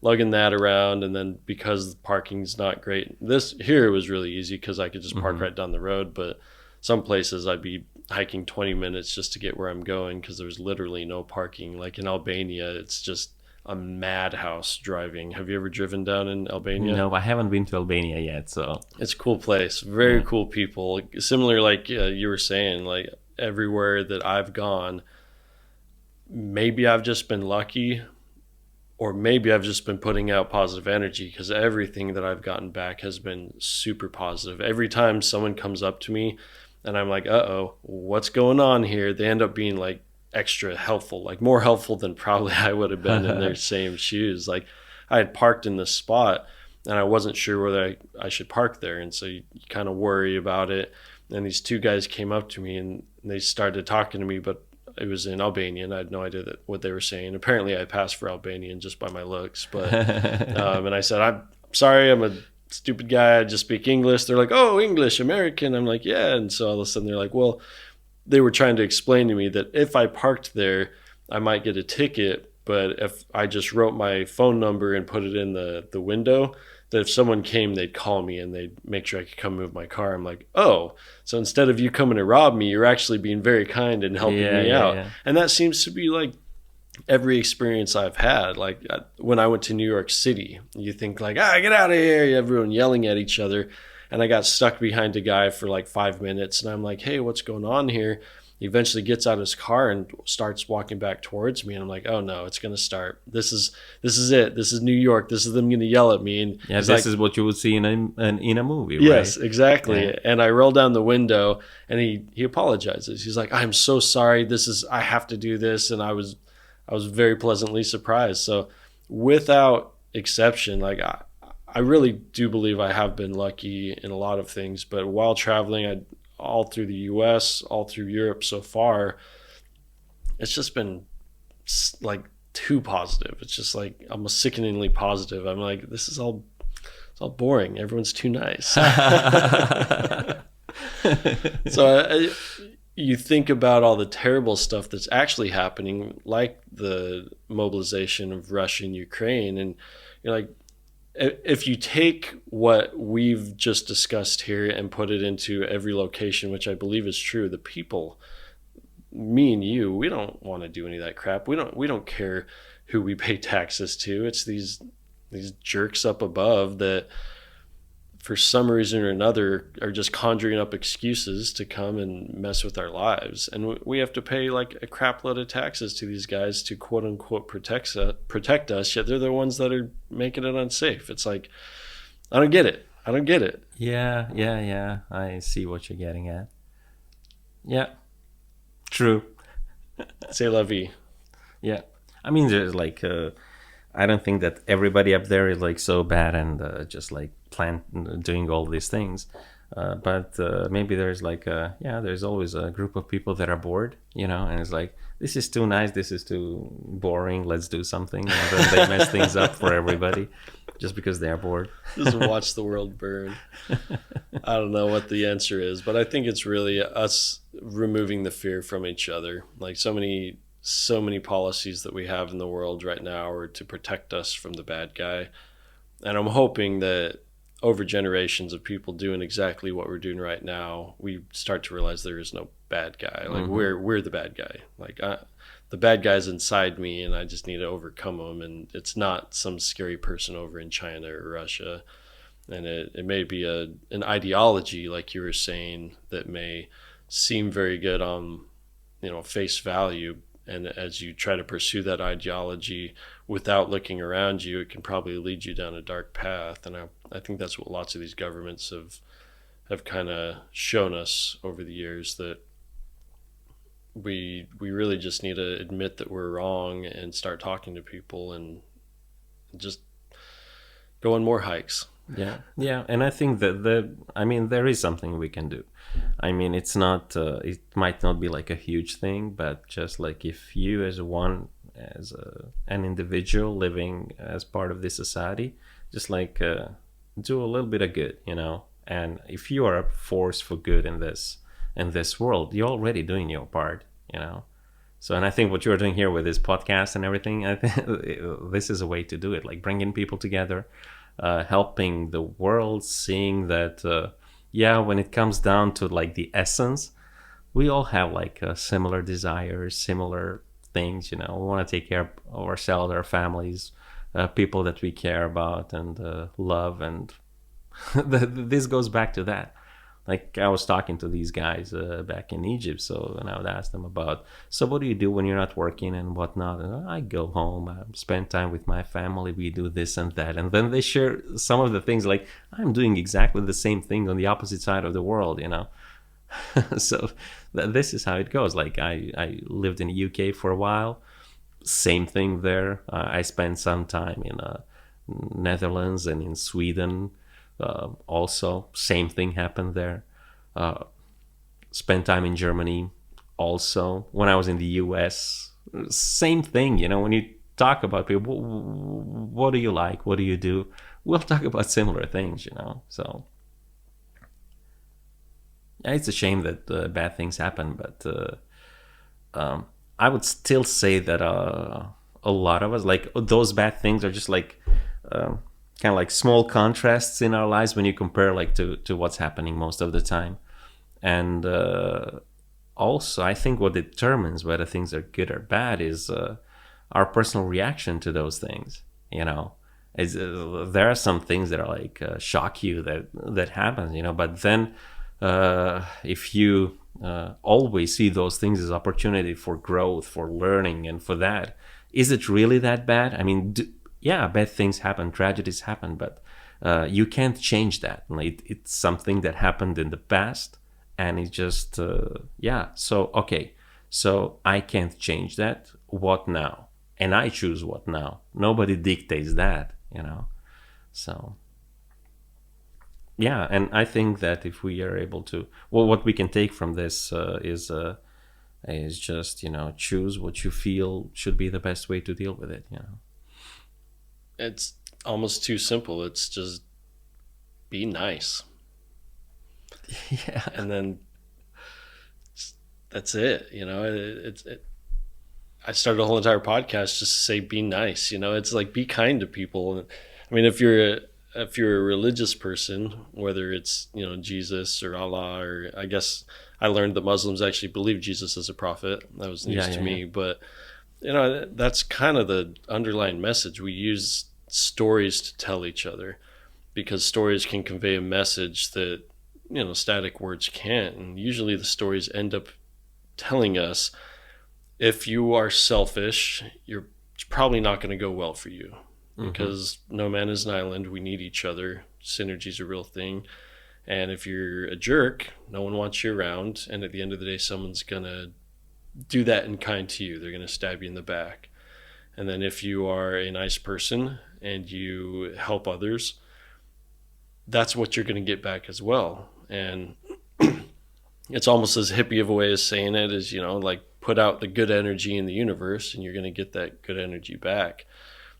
lugging that around. And then because the parking's not great, this here was really easy because I could just park right down the road. But some places I'd be hiking 20 minutes just to get where I'm going because there's literally no parking. Like in Albania, it's just a madhouse driving. Have you ever driven down in Albania? No, I haven't been to Albania yet, so It's a cool place. Very cool people. Similar, like you were saying, like everywhere that I've gone, maybe I've just been lucky, or maybe I've just been putting out positive energy because everything that I've gotten back has been super positive. Every time someone comes up to me and I'm like, uh-oh, what's going on here? They end up being like extra helpful, like more helpful than probably I would have been in their same shoes. Like I had parked in this spot and I wasn't sure whether I should park there. And so you kind of worry about it. And these two guys came up to me and they started talking to me, but it was in Albanian. I had no idea what they were saying. Apparently I passed for Albanian just by my looks, but, and I said, I'm sorry, I'm a stupid guy. I just speak English. They're like, oh, English, American. I'm like, yeah. And so all of a sudden they're like, well, they were trying to explain to me that if I parked there, I might get a ticket. But if I just wrote my phone number and put it in the window, that if someone came, they'd call me and they'd make sure I could come move my car. I'm like, oh, so instead of you coming to rob me, you're actually being very kind and helping me out. Yeah. And that seems to be like every experience I've had. Like when I went to New York City, you think like, get out of here. Everyone yelling at each other. And I got stuck behind a guy for like 5 minutes. And I'm like, hey, what's going on here? He eventually gets out of his car and starts walking back towards me. And I'm like, oh, no, it's going to start. This is it. This is New York. This is them going to yell at me. And this is what you would see in a movie, right? Yes, exactly. Yeah. And I roll down the window and he apologizes. He's like, I'm so sorry. I have to do this. And I was very pleasantly surprised. So without exception, like I really do believe I have been lucky in a lot of things, but while traveling, all through the US, all through Europe so far, it's just been like too positive. It's just like almost sickeningly positive. I'm like, it's all boring. Everyone's too nice. So you think about all the terrible stuff that's actually happening, like the mobilization of Russia and Ukraine, and you're like, if you take what we've just discussed here and put it into every location, which I believe is true, the people, me and you, we don't want to do any of that crap. We don't care who we pay taxes to. It's these jerks up above that for some reason or another are just conjuring up excuses to come and mess with our lives. And we have to pay like a crap load of taxes to these guys to quote unquote protect us, yet they're the ones that are making it unsafe. It's like, I don't get it. Yeah. I see what you're getting at. Yeah. True. C'est la vie. Yeah. I mean, there's like, I don't think that everybody up there is like so bad and just like doing all these things. But maybe there's like, there's always a group of people that are bored, and it's like, this is too nice, this is too boring, let's do something. And then they mess things up for everybody just because they are bored. Just watch the world burn. I don't know what the answer is, but I think it's really us removing the fear from each other. Like so many policies that we have in the world right now are to protect us from the bad guy. And I'm hoping that over generations of people doing exactly what we're doing right now, we start to realize there is no bad guy. Like we're the bad guy. Like the bad guy's inside me and I just need to overcome him. And it's not some scary person over in China or Russia. And it may be an ideology, like you were saying, that may seem very good on, face value. And as you try to pursue that ideology without looking around you, it can probably lead you down a dark path. And I think that's what lots of these governments have kind of shown us over the years, that we really just need to admit that we're wrong and start talking to people and just go on more hikes. Yeah, and I think that there is something we can do. I mean, it's not, it might not be like a huge thing, but just like if you an individual living as part of this society, just like do a little bit of good, and if you are a force for good in this world, you're already doing your part. So, and I think what you're doing here with this podcast and everything, I think this is a way to do it, like bringing people together, helping the world, seeing that, when it comes down to like the essence, we all have like similar desires, similar things. We want to take care of ourselves, our families, people that we care about and love, and this goes back to that. Like I was talking to these guys back in Egypt, and I would ask them about, so what do you do when you're not working and whatnot? And I go home, I spend time with my family, we do this and that. And then they share some of the things like, I'm doing exactly the same thing on the opposite side of the world. So this is how it goes. Like I lived in the UK for a while, same thing there. I spent some time in Netherlands and in Sweden. Also, same thing happened there. Spent time in Germany. Also, when I was in the US, same thing. When you talk about people, what do you like? What do you do? We'll talk about similar things. So yeah, it's a shame that bad things happen, but I would still say that a lot of us, like those bad things, are just like. Kind of like small contrasts in our lives when you compare like to what's happening most of the time. And also I think what determines whether things are good or bad is our personal reaction to those things. There are some things that are like shock you that happens, but then if you always see those things as opportunity for growth, for learning, and for that, is it really that bad? I mean, bad things happen, tragedies happen, but you can't change that. It's something that happened in the past, and it's just, so I can't change that. What now? And I choose what now. Nobody dictates that, So, yeah, and I think that if we are able to, what we can take from this is just, choose what you feel should be the best way to deal with it, It's almost too simple. It's just be nice. Yeah. And then that's it. I started a whole entire podcast just to say be nice. It's like be kind to people. I mean, if you're a religious person, whether it's Jesus or Allah, or I guess I learned that Muslims actually believe Jesus is a prophet. That was news to me, but that's kind of the underlying message. We use stories to tell each other because stories can convey a message that static words can't, and usually the stories end up telling us, if you are selfish, it's probably not going to go well for you, because no man is an island. We need each other. Synergy is a real thing. And if you're a jerk, no one wants you around, and at the end of the day, someone's going to do that in kind to you. They're going to stab you in the back. And then if you are a nice person and you help others, that's what you're going to get back as well. And it's almost as hippie of a way of saying it as, like put out the good energy in the universe and you're going to get that good energy back.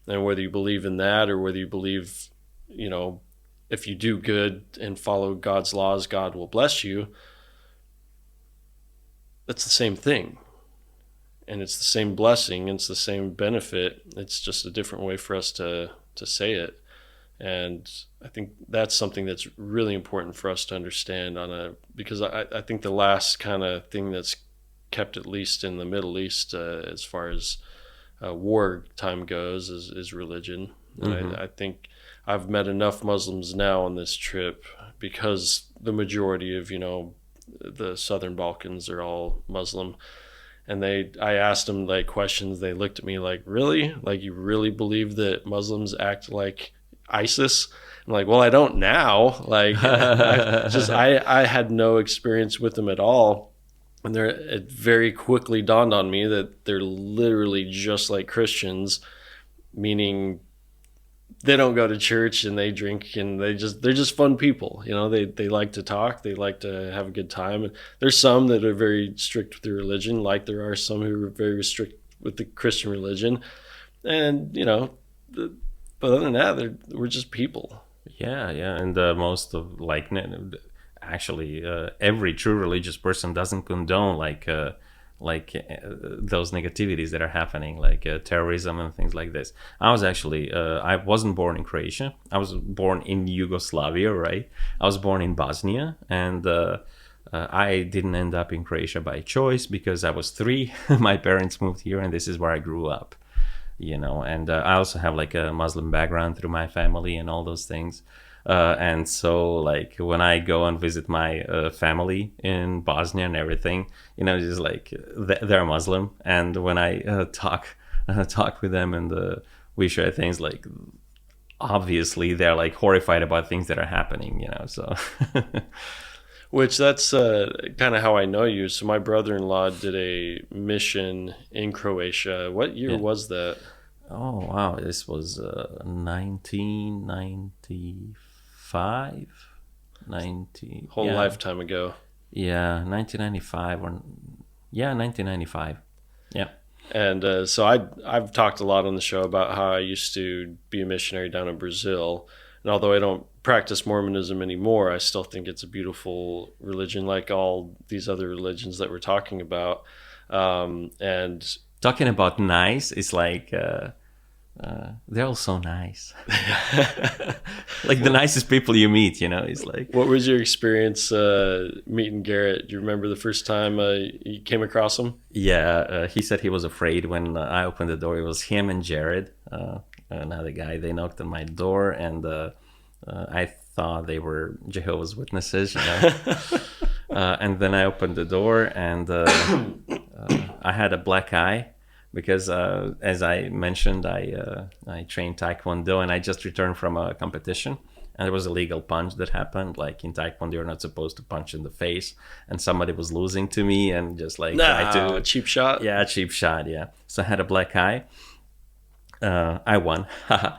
And whether you believe in that or whether you believe, if you do good and follow God's laws, God will bless you, that's the same thing. And it's the same blessing, it's the same benefit. It's just a different way for us to say it. And I think that's something that's really important for us to understand because I think the last kind of thing that's kept, at least in the Middle East, as far as war time goes, is religion. And I think I've met enough Muslims now on this trip, because the majority of, the Southern Balkans are all Muslim. And I asked them like questions. They looked at me like, really? Like, you really believe that Muslims act like ISIS? I'm like, well, I don't now. Like, I had no experience with them at all. And it very quickly dawned on me that they're literally just like Christians, meaning they don't go to church and they drink and they're just fun people. They like to talk, they like to have a good time. And there's some that are very strict with their religion, like there are some who are very strict with the Christian religion. And but other than that, we're just people. Yeah, and most of actually every true religious person doesn't condone those negativities that are happening, like terrorism and things like this. I wasn't born in Croatia. I was born in Yugoslavia, right? I was born in Bosnia, and I didn't end up in Croatia by choice because I was 3. My parents moved here, and this is where I grew up. And I also have like a Muslim background through my family and all those things. And so like when I go and visit my family in Bosnia and everything, just like they're Muslim. And when I talk with them and we share things, like obviously they're like horrified about things that are happening, so. Which that's kind of how I know you. So my brother-in-law did a mission in Croatia. What year was that? Oh, wow. This was 1995? Whole lifetime ago. Yeah, 1995. 1995. Yeah. And so I've talked a lot on the show about how I used to be a missionary down in Brazil. And although I don't practice Mormonism anymore, I still think it's a beautiful religion, like all these other religions that we're talking about. And talking about nice, it's like they're all so nice. Like the nicest people you meet, it's like. What was your experience meeting Garrett? Do you remember the first time you came across him? Yeah, he said he was afraid when I opened the door. It was him and Jared, another guy. They knocked on my door, and I thought they were Jehovah's Witnesses, and then I opened the door, and I had a black eye because, as I mentioned, I trained taekwondo, and I just returned from a competition, and there was a legal punch that happened. Like in taekwondo, you're not supposed to punch in the face, and somebody was losing to me, and just like tried to cheap shot. Yeah, cheap shot. Yeah, so I had a black eye. I won.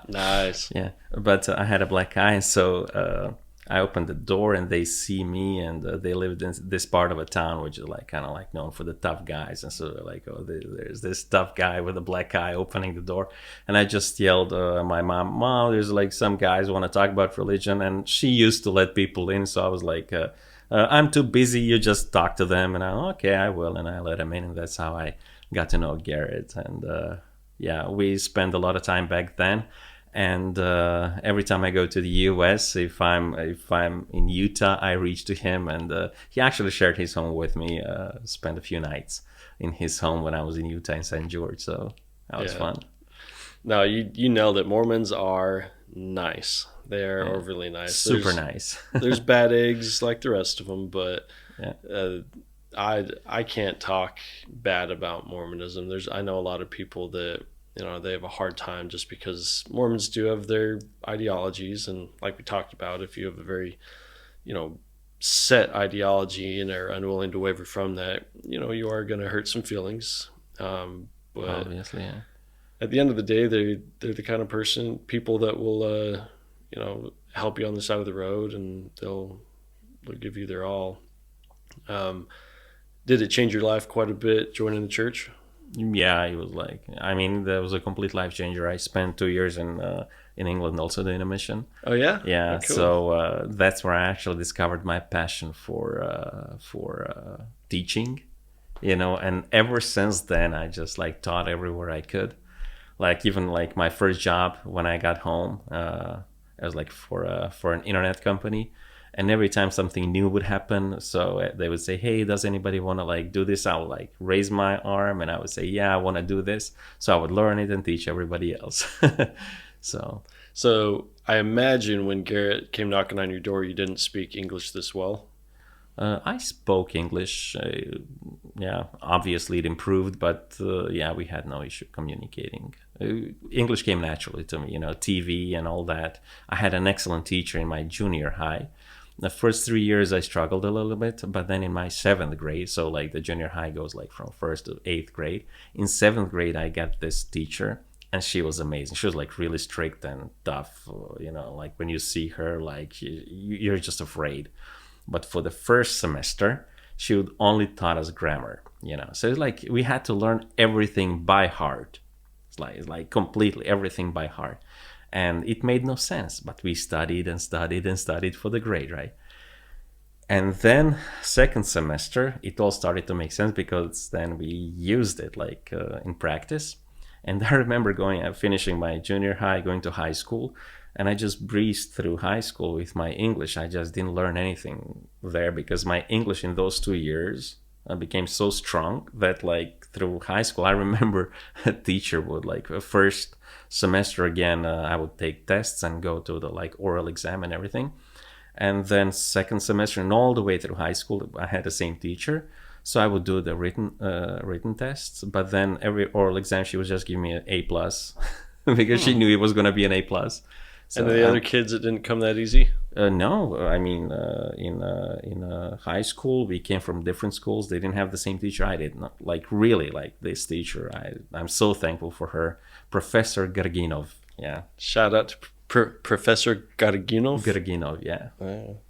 Nice. Yeah, but I had a black eye, so I opened the door and they see me, and they lived in this part of a town which is like kind of like known for the tough guys, and so they're like, oh, there's this tough guy with a black eye opening the door, and I just yelled at my mom, there's like some guys who want to talk about religion, and she used to let people in, so I was like, I'm too busy, you just talk to them, and okay, I will, and I let him in, and that's how I got to know Garrett, and yeah, we spent a lot of time back then, and every time I go to the US, if I'm in Utah, I reach to him, and he actually shared his home with me. Spent a few nights in his home when I was in Utah in St. George, so that was fun. No, you nailed it. Mormons are nice. They are overly nice. Super nice. There's bad eggs like the rest of them, but I can't talk bad about Mormonism. I know a lot of people that they have a hard time just because Mormons do have their ideologies, and like we talked about, if you have a very set ideology and are unwilling to waver from that, you are going to hurt some feelings. But obviously, yeah. At the end of the day, they're the kind of people that will help you on the side of the road, and they'll give you their all. Did it change your life quite a bit joining the church? Yeah, it was that was a complete life changer. I spent 2 years in England also doing a mission. Oh yeah? Yeah, cool. So that's where I actually discovered my passion for teaching, and ever since then I just taught everywhere I could. Even my first job when I got home, I was for an internet company. And every time something new would happen, so they would say, hey, does anybody want to do this? I would raise my arm and I would say, yeah, I want to do this. So I would learn it and teach everybody else. So I imagine when Garrett came knocking on your door, you didn't speak English this well. I spoke English. Yeah, obviously it improved, but we had no issue communicating. English came naturally to me, TV and all that. I had an excellent teacher in my junior high. The first 3 years I struggled a little bit, but then in my 7th grade, so the junior high goes from 1st to 8th grade. In 7th grade, I got this teacher, and she was amazing. She was like really strict and tough, like when you see her, like you're just afraid. But for the first semester, she would only taught us grammar, so it's like we had to learn everything by heart. It's like completely everything by heart, and it made no sense, but we studied and studied and studied for the grade, right? And then second semester, it all started to make sense because then we used it like in practice. And I remember finishing my junior high, going to high school, and I just breezed through high school with my English. I just didn't learn anything there because my English in those 2 years became so strong that like through high school, I remember a teacher would like first semester again, I would take tests and go to the like oral exam and everything. And then second semester and all the way through high school, I had the same teacher. So I would do the written tests, but then every oral exam, she would just give me an A plus because she knew it was going to be an A plus. So, and the other kids, it didn't come that easy? No, I mean, in high school, we came from different schools. They didn't have the same teacher I did. Not, like really, like this teacher. I'm so thankful for her. Professor Garginov. Yeah. Shout out to Professor Garginov? Garginov, yeah.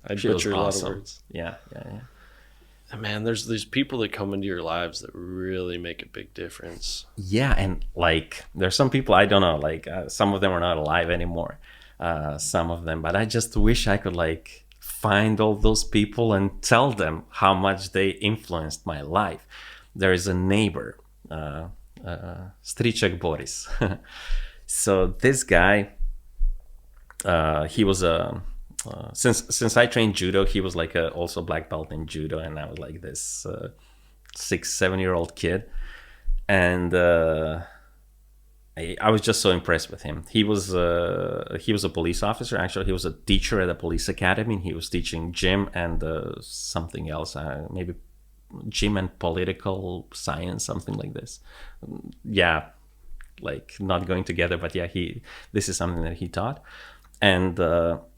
I butcher a lot of words. Yeah. Man, there's these people that come into your lives that really make a big difference. Yeah, and like there's some people I don't know, like some of them are not alive anymore. Some of them, but I just wish I could like find all those people and tell them how much they influenced my life. There is a neighbor, Stričak Boris. So this guy, he was a since I trained judo, he was like also black belt in judo, and I was like this 6-7-year-old kid, and I was just so impressed with him. He was a police officer. Actually, he was a teacher at a police academy. And he was teaching gym and something else, maybe gym and political science, something like this. Yeah, like not going together, but yeah, this is something that he taught, and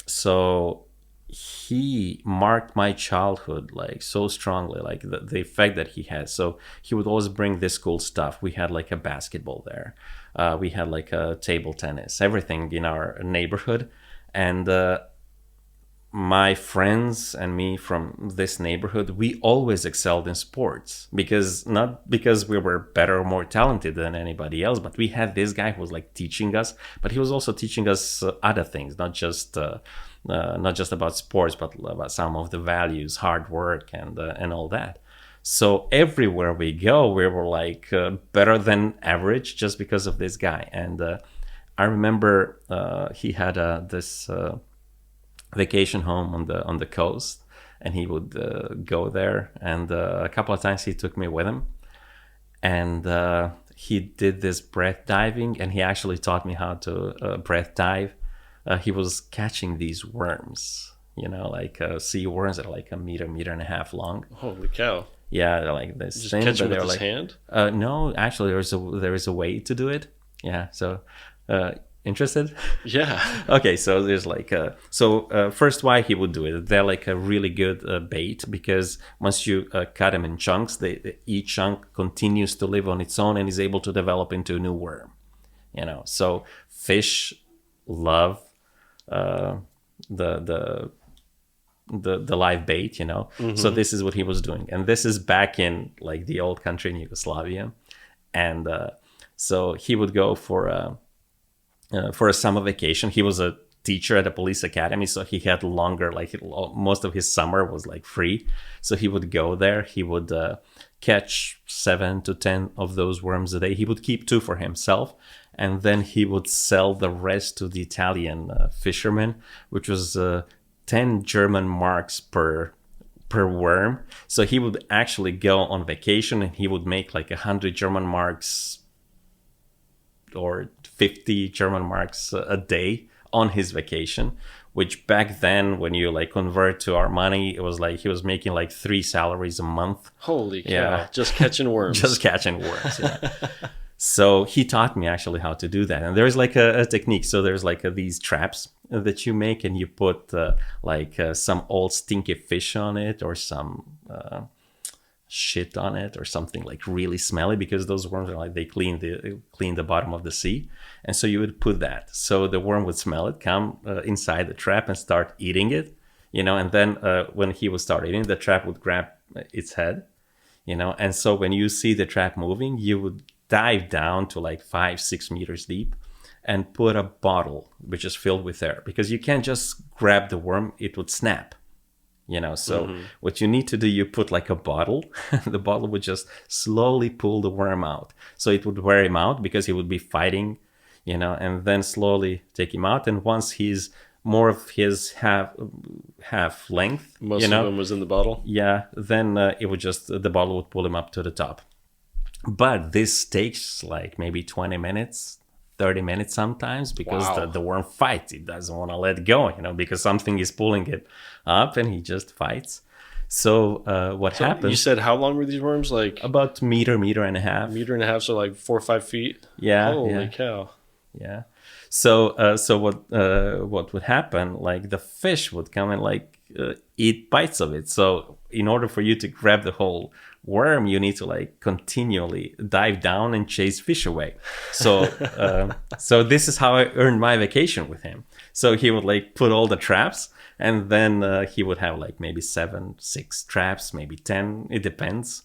so he marked my childhood like so strongly, like the effect that he had. So he would always bring this cool stuff. We had like a basketball there. We had like a table tennis, everything in our neighborhood. And my friends and me from this neighborhood, we always excelled in sports not because we were better or more talented than anybody else, but we had this guy who was like teaching us, but he was also teaching us other things, not just about sports, but about some of the values, hard work, and all that. So everywhere we go, we were like better than average just because of this guy. And I remember he had this vacation home on the coast, and he would go there, and a couple of times he took me with him, and he did this breath diving, and he actually taught me how to breath dive. He was catching these worms, like sea worms that are like a meter and a half long. Holy cow. Yeah, they're like this just thing, catch him but with they're his like, hand? no, actually there is a way to do it. Yeah, so interested? Yeah. Okay, so there's like first, why he would do it? They're like a really good bait, because once you cut them in chunks, each chunk continues to live on its own and is able to develop into a new worm. So fish love the live bait, Mm-hmm. So this is what he was doing, and this is back in like the old country in Yugoslavia, and so he would go for a summer vacation. He was a teacher at a police academy, so he had longer, like most of his summer was like free. So he would go there. He would catch 7 to 10 of those worms a day. He would keep 2 for himself, and then he would sell the rest to the Italian fishermen, which was 10 German marks per worm. So he would actually go on vacation, and he would make like 100 German marks or 50 German marks a day on his vacation, which back then, when you like convert to our money, it was like he was making like 3 salaries a month. Holy cow. Yeah. Just catching worms. Just catching worms, yeah. So he taught me actually how to do that. And there's like a technique. So there's like these traps that you make, and you put some old stinky fish on it, or some shit on it or something like really smelly, because those worms are like, they clean the bottom of the sea. And so you would put that. So the worm would smell it, come inside the trap and start eating it, and then when he would start eating, the trap would grab its head, and so when you see the trap moving, you would dive down to like 5-6 meters deep and put a bottle which is filled with air, because you can't just grab the worm, it would snap. So what you need to do, you put like a bottle, the bottle would just slowly pull the worm out. So it would wear him out because he would be fighting, and then slowly take him out. And once he's more of his half length, most of him was in the bottle. Yeah, then the bottle would pull him up to the top. But this takes like maybe 20 minutes, 30 minutes sometimes, because the worm fights. It doesn't want to let go, because something is pulling it up, and he just fights. So what happens? You said how long were these worms? Like about meter and a half. Meter and a half, so like 4 or 5 feet. Yeah. Holy cow. Yeah. So what would happen? Like the fish would come and like eat bites of it. So in order for you to grab the whole worm, you need to like continually dive down and chase fish away. So so this is how I earned my vacation with him. So he would like put all the traps, and then he would have like maybe 6 traps, maybe 10. It depends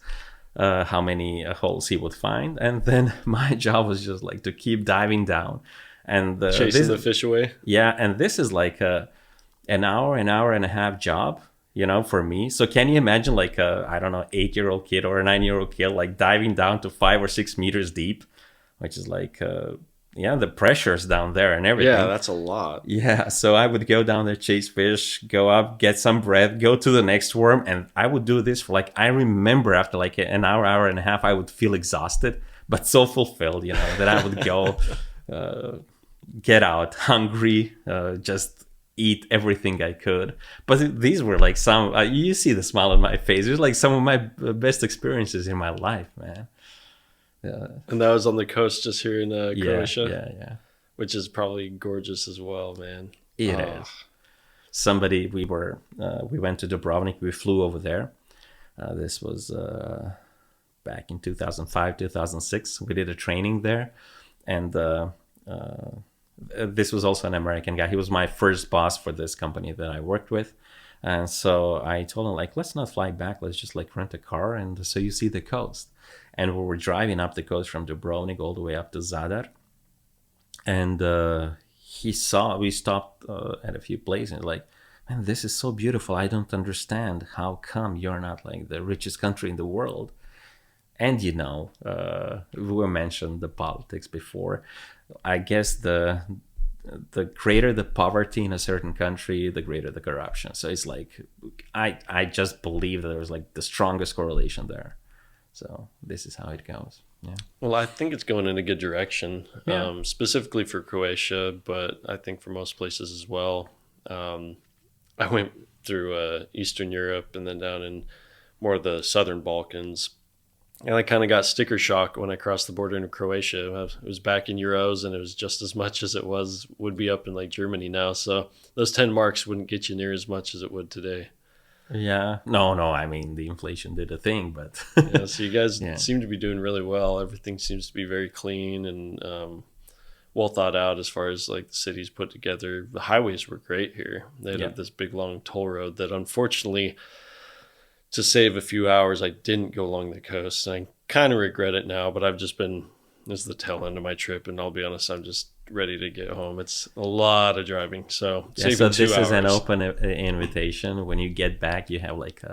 how many holes he would find. And then my job was just like to keep diving down and chasing the fish away. Yeah, and this is like an hour and a half job, for me. So can you imagine like a, I don't know, 8-year-old kid or a 9-year-old kid like diving down to 5 or 6 meters deep, which is like, the pressure's down there and everything. Yeah, that's a lot. Yeah, so I would go down there, chase fish, go up, get some bread, go to the next worm. And I would do this for like, I remember after like an hour and a half, I would feel exhausted, but so fulfilled, that I would go get out hungry, just eat everything I could. But these were like some, you see the smile on my face. It was like some of my best experiences in my life, man. Yeah. And that was on the coast just here in Croatia? Yeah. Which is probably gorgeous as well, man. It is. We went to Dubrovnik. We flew over there. This was back in 2005, 2006. We did a training there. And this was also an American guy. He was my first boss for this company that I worked with. And so I told him, like, let's not fly back. Let's just like rent a car. And so you see the coast. And we were driving up the coast from Dubrovnik all the way up to Zadar. And we stopped at a few places and like, man, this is so beautiful. I don't understand how come you're not like the richest country in the world. And we mentioned the politics before. I guess the greater the poverty in a certain country, the greater the corruption. So it's like, I just believe that there was like the strongest correlation there. So this is how it goes. Yeah. Well, I think it's going in a good direction, specifically for Croatia, but I think for most places as well. I went through Eastern Europe and then down in more of the Southern Balkans. And I kind of got sticker shock when I crossed the border into Croatia. It was back in euros, and it was just as much as it would be up in like Germany now. So those 10 marks wouldn't get you near as much as it would today. Yeah. No. I mean, the inflation did a thing, but yeah. So you guys seem to be doing really well. Everything seems to be very clean and well thought out as far as like the cities put together. The highways were great here. They had this big long toll road that unfortunately, to save a few hours, I didn't go along the coast. And I kind of regret it now, but this is the tail end of my trip. And I'll be honest, I'm just ready to get home. It's a lot of driving. So this is an open invitation. When you get back, you have like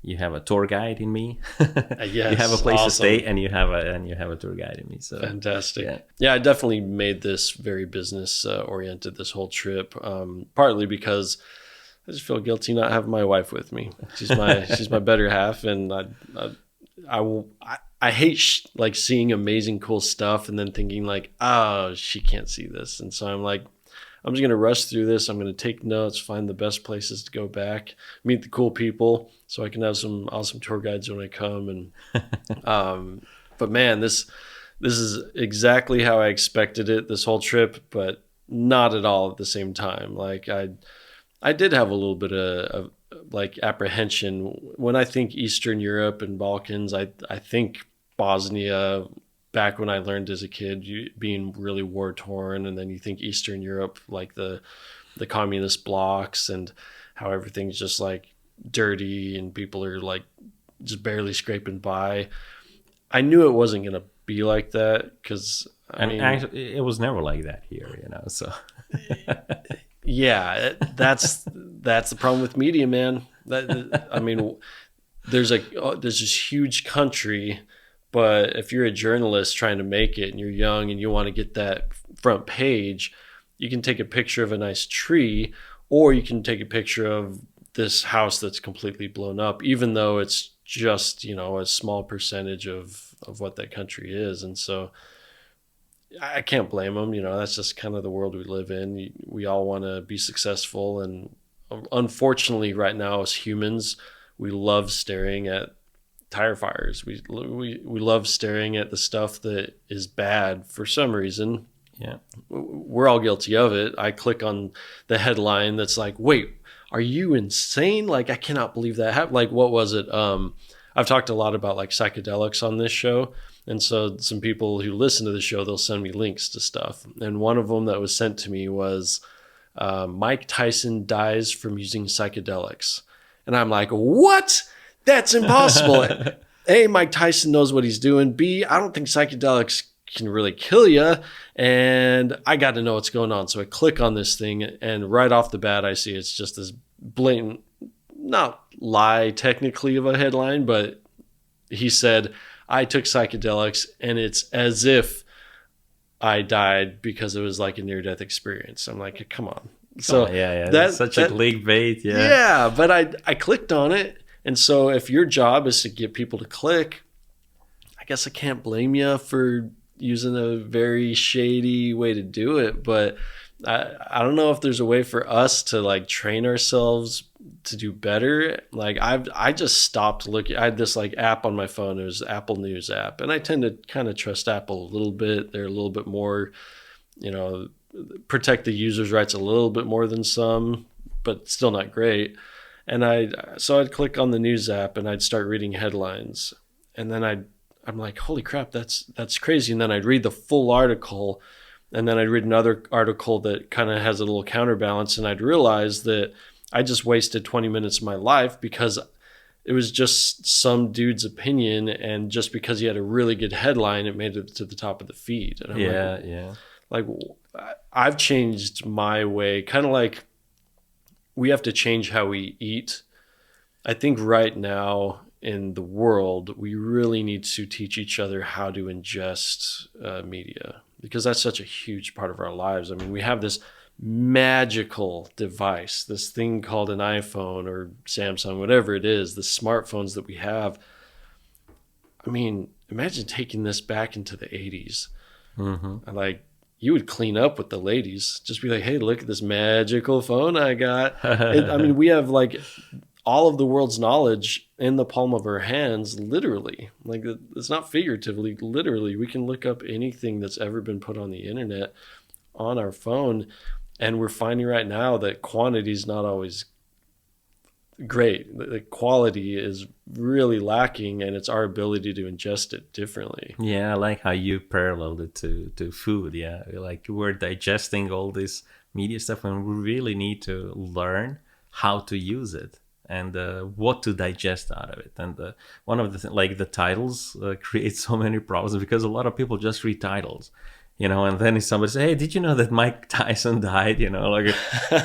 you have a tour guide in me. Yes, you have a place to stay, and you have a tour guide in me. So fantastic. Yeah, I definitely made this very business oriented this whole trip. Partly because I just feel guilty not having my wife with me. She's my better half, and I hate like seeing amazing cool stuff and then thinking like, oh, she can't see this. And so I'm like, I'm just going to rush through this. I'm going to take notes, find the best places to go back, meet the cool people so I can have some awesome tour guides when I come. And, but man, this is exactly how I expected it this whole trip, but not at all at the same time. Like I did have a little bit of like apprehension. When I think Eastern Europe and Balkans, I think Bosnia. Back when I learned as a kid, being really war torn, and then you think Eastern Europe, like the communist blocs, and how everything's just like dirty and people are like just barely scraping by. I knew it wasn't going to be like that because actually, it was never like that here, you know. So yeah, that's the problem with media, man. I mean, there's this huge country, but if you're a journalist trying to make it and you're young and you want to get that front page, you can take a picture of a nice tree, or you can take a picture of this house that's completely blown up, even though it's just, you know, a small percentage of what that country is. And so I can't blame them. You know, that's just kind of the world we live in. We all want to be successful. And unfortunately, right now, as humans, we love staring at tire fires. We love staring at the stuff that is bad for some reason. yeah, We're all guilty of it. I click on the headline that's like, wait, are you insane? Like, I cannot believe that happened. Like, what was it? I've talked a lot about like psychedelics on this show. And so some people who listen to the show, they'll send me links to stuff. And one of them that was sent to me was Mike Tyson dies from using psychedelics. And I'm like, what? That's impossible. A, Mike Tyson knows what he's doing. B, I don't think psychedelics can really kill you. And I got to know what's going on. So I click on this thing, and right off the bat, I see it's just this blatant, not lie technically of a headline, but he said, I took psychedelics and it's as if I died because it was like a near-death experience. I'm like, come on. So that's such a clickbait. Yeah, but I clicked on it. And so if your job is to get people to click, I guess I can't blame you for using a very shady way to do it. But I don't know if there's a way for us to like train ourselves to do better. Like I just stopped looking. I had this like app on my phone. It was the Apple News app. And I tend to kind of trust Apple a little bit. They're a little bit more, you know, protect the user's rights a little bit more than some, but still not great. And so I'd click on the news app and I'd start reading headlines. And then I'm like, holy crap, that's crazy. And then I'd read the full article, and then I'd read another article that kind of has a little counterbalance, and I'd realize that I just wasted 20 minutes of my life because it was just some dude's opinion, and just because he had a really good headline, it made it to the top of the feed. And I'm like, I've changed my way, kind of like we have to change how we eat. I think right now in the world, we really need to teach each other how to ingest media, because that's such a huge part of our lives. I mean, we have this magical device, this thing called an iPhone or Samsung, whatever it is, the smartphones that we have. I mean, imagine taking this back into the 80s. Mm-hmm. Like, you would clean up with the ladies, just be like, hey, look at this magical phone I got. I mean, we have like all of the world's knowledge in the palm of our hands, literally. Like, it's not figuratively, literally. We can look up anything that's ever been put on the internet on our phone. And we're finding right now that quantity is not always great. The quality is really lacking, and it's our ability to ingest it differently. Yeah, I like how you paralleled it to food. Yeah, like we're digesting all this media stuff, and we really need to learn how to use it and what to digest out of it. And one of the titles create so many problems because a lot of people just read titles. You know, and then somebody say, hey, did you know that Mike Tyson died? You know, like,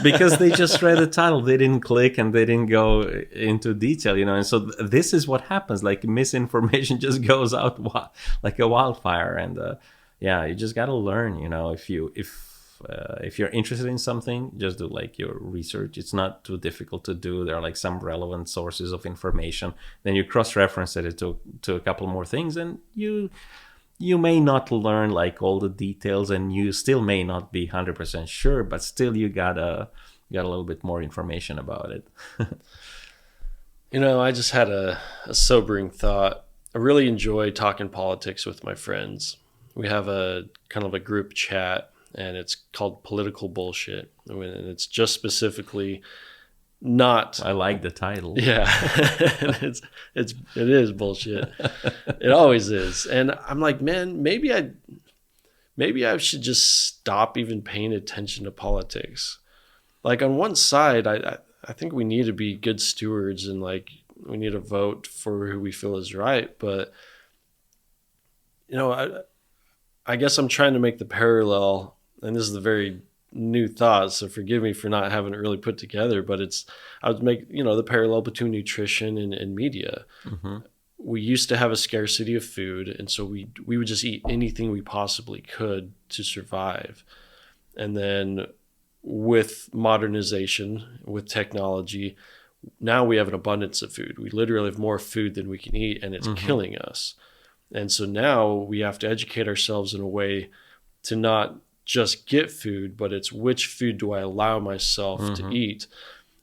because they just read the title, they didn't click and they didn't go into detail, you know. And so this is what happens. Like, misinformation just goes out like a wildfire. And you just got to learn, you know, if you're interested in something, just do like your research. It's not too difficult to do. There are like some relevant sources of information. Then you cross-reference it to a couple more things, and you may not learn like all the details, and you still may not be 100% sure, but still you got a little bit more information about it. You know, I just had a sobering thought. I really enjoy talking politics with my friends. We have a kind of a group chat, and it's called Political Bullshit. And it's just specifically not. I like the title. Yeah, it is bullshit. It always is. And I'm like, man, maybe I should just stop even paying attention to politics. Like on one side, I think we need to be good stewards and like we need to vote for who we feel is right. But I guess I'm trying to make the parallel, and this is a very new thought, so forgive me for not having it really put together, but I would make, the parallel between nutrition and media. Mm-hmm. We used to have a scarcity of food, and so we would just eat anything we possibly could to survive. And then with modernization, with technology, now we have an abundance of food. We literally have more food than we can eat, and it's killing us. And so now we have to educate ourselves in a way to not just get food, but it's which food do I allow myself to eat.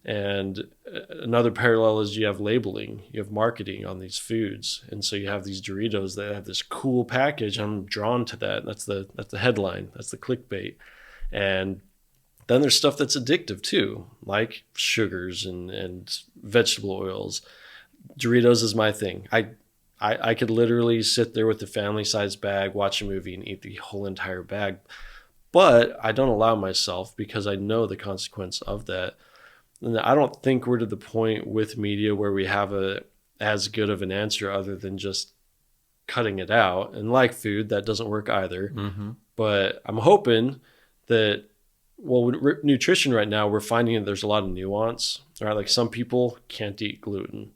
And another parallel is you have labeling, you have marketing on these foods. And so you have these Doritos that have this cool package. I'm drawn to that. That's the headline. That's the clickbait. And then there's stuff that's addictive too, like sugars and vegetable oils. Doritos is my thing. I could literally sit there with the family-sized bag, watch a movie, and eat the whole entire bag. But I don't allow myself because I know the consequence of that. And I don't think we're to the point with media where we have as good of an answer other than just cutting it out. And like food, that doesn't work either. Mm-hmm. But I'm hoping that, with nutrition right now, we're finding that there's a lot of nuance. Right? Like some people can't eat gluten.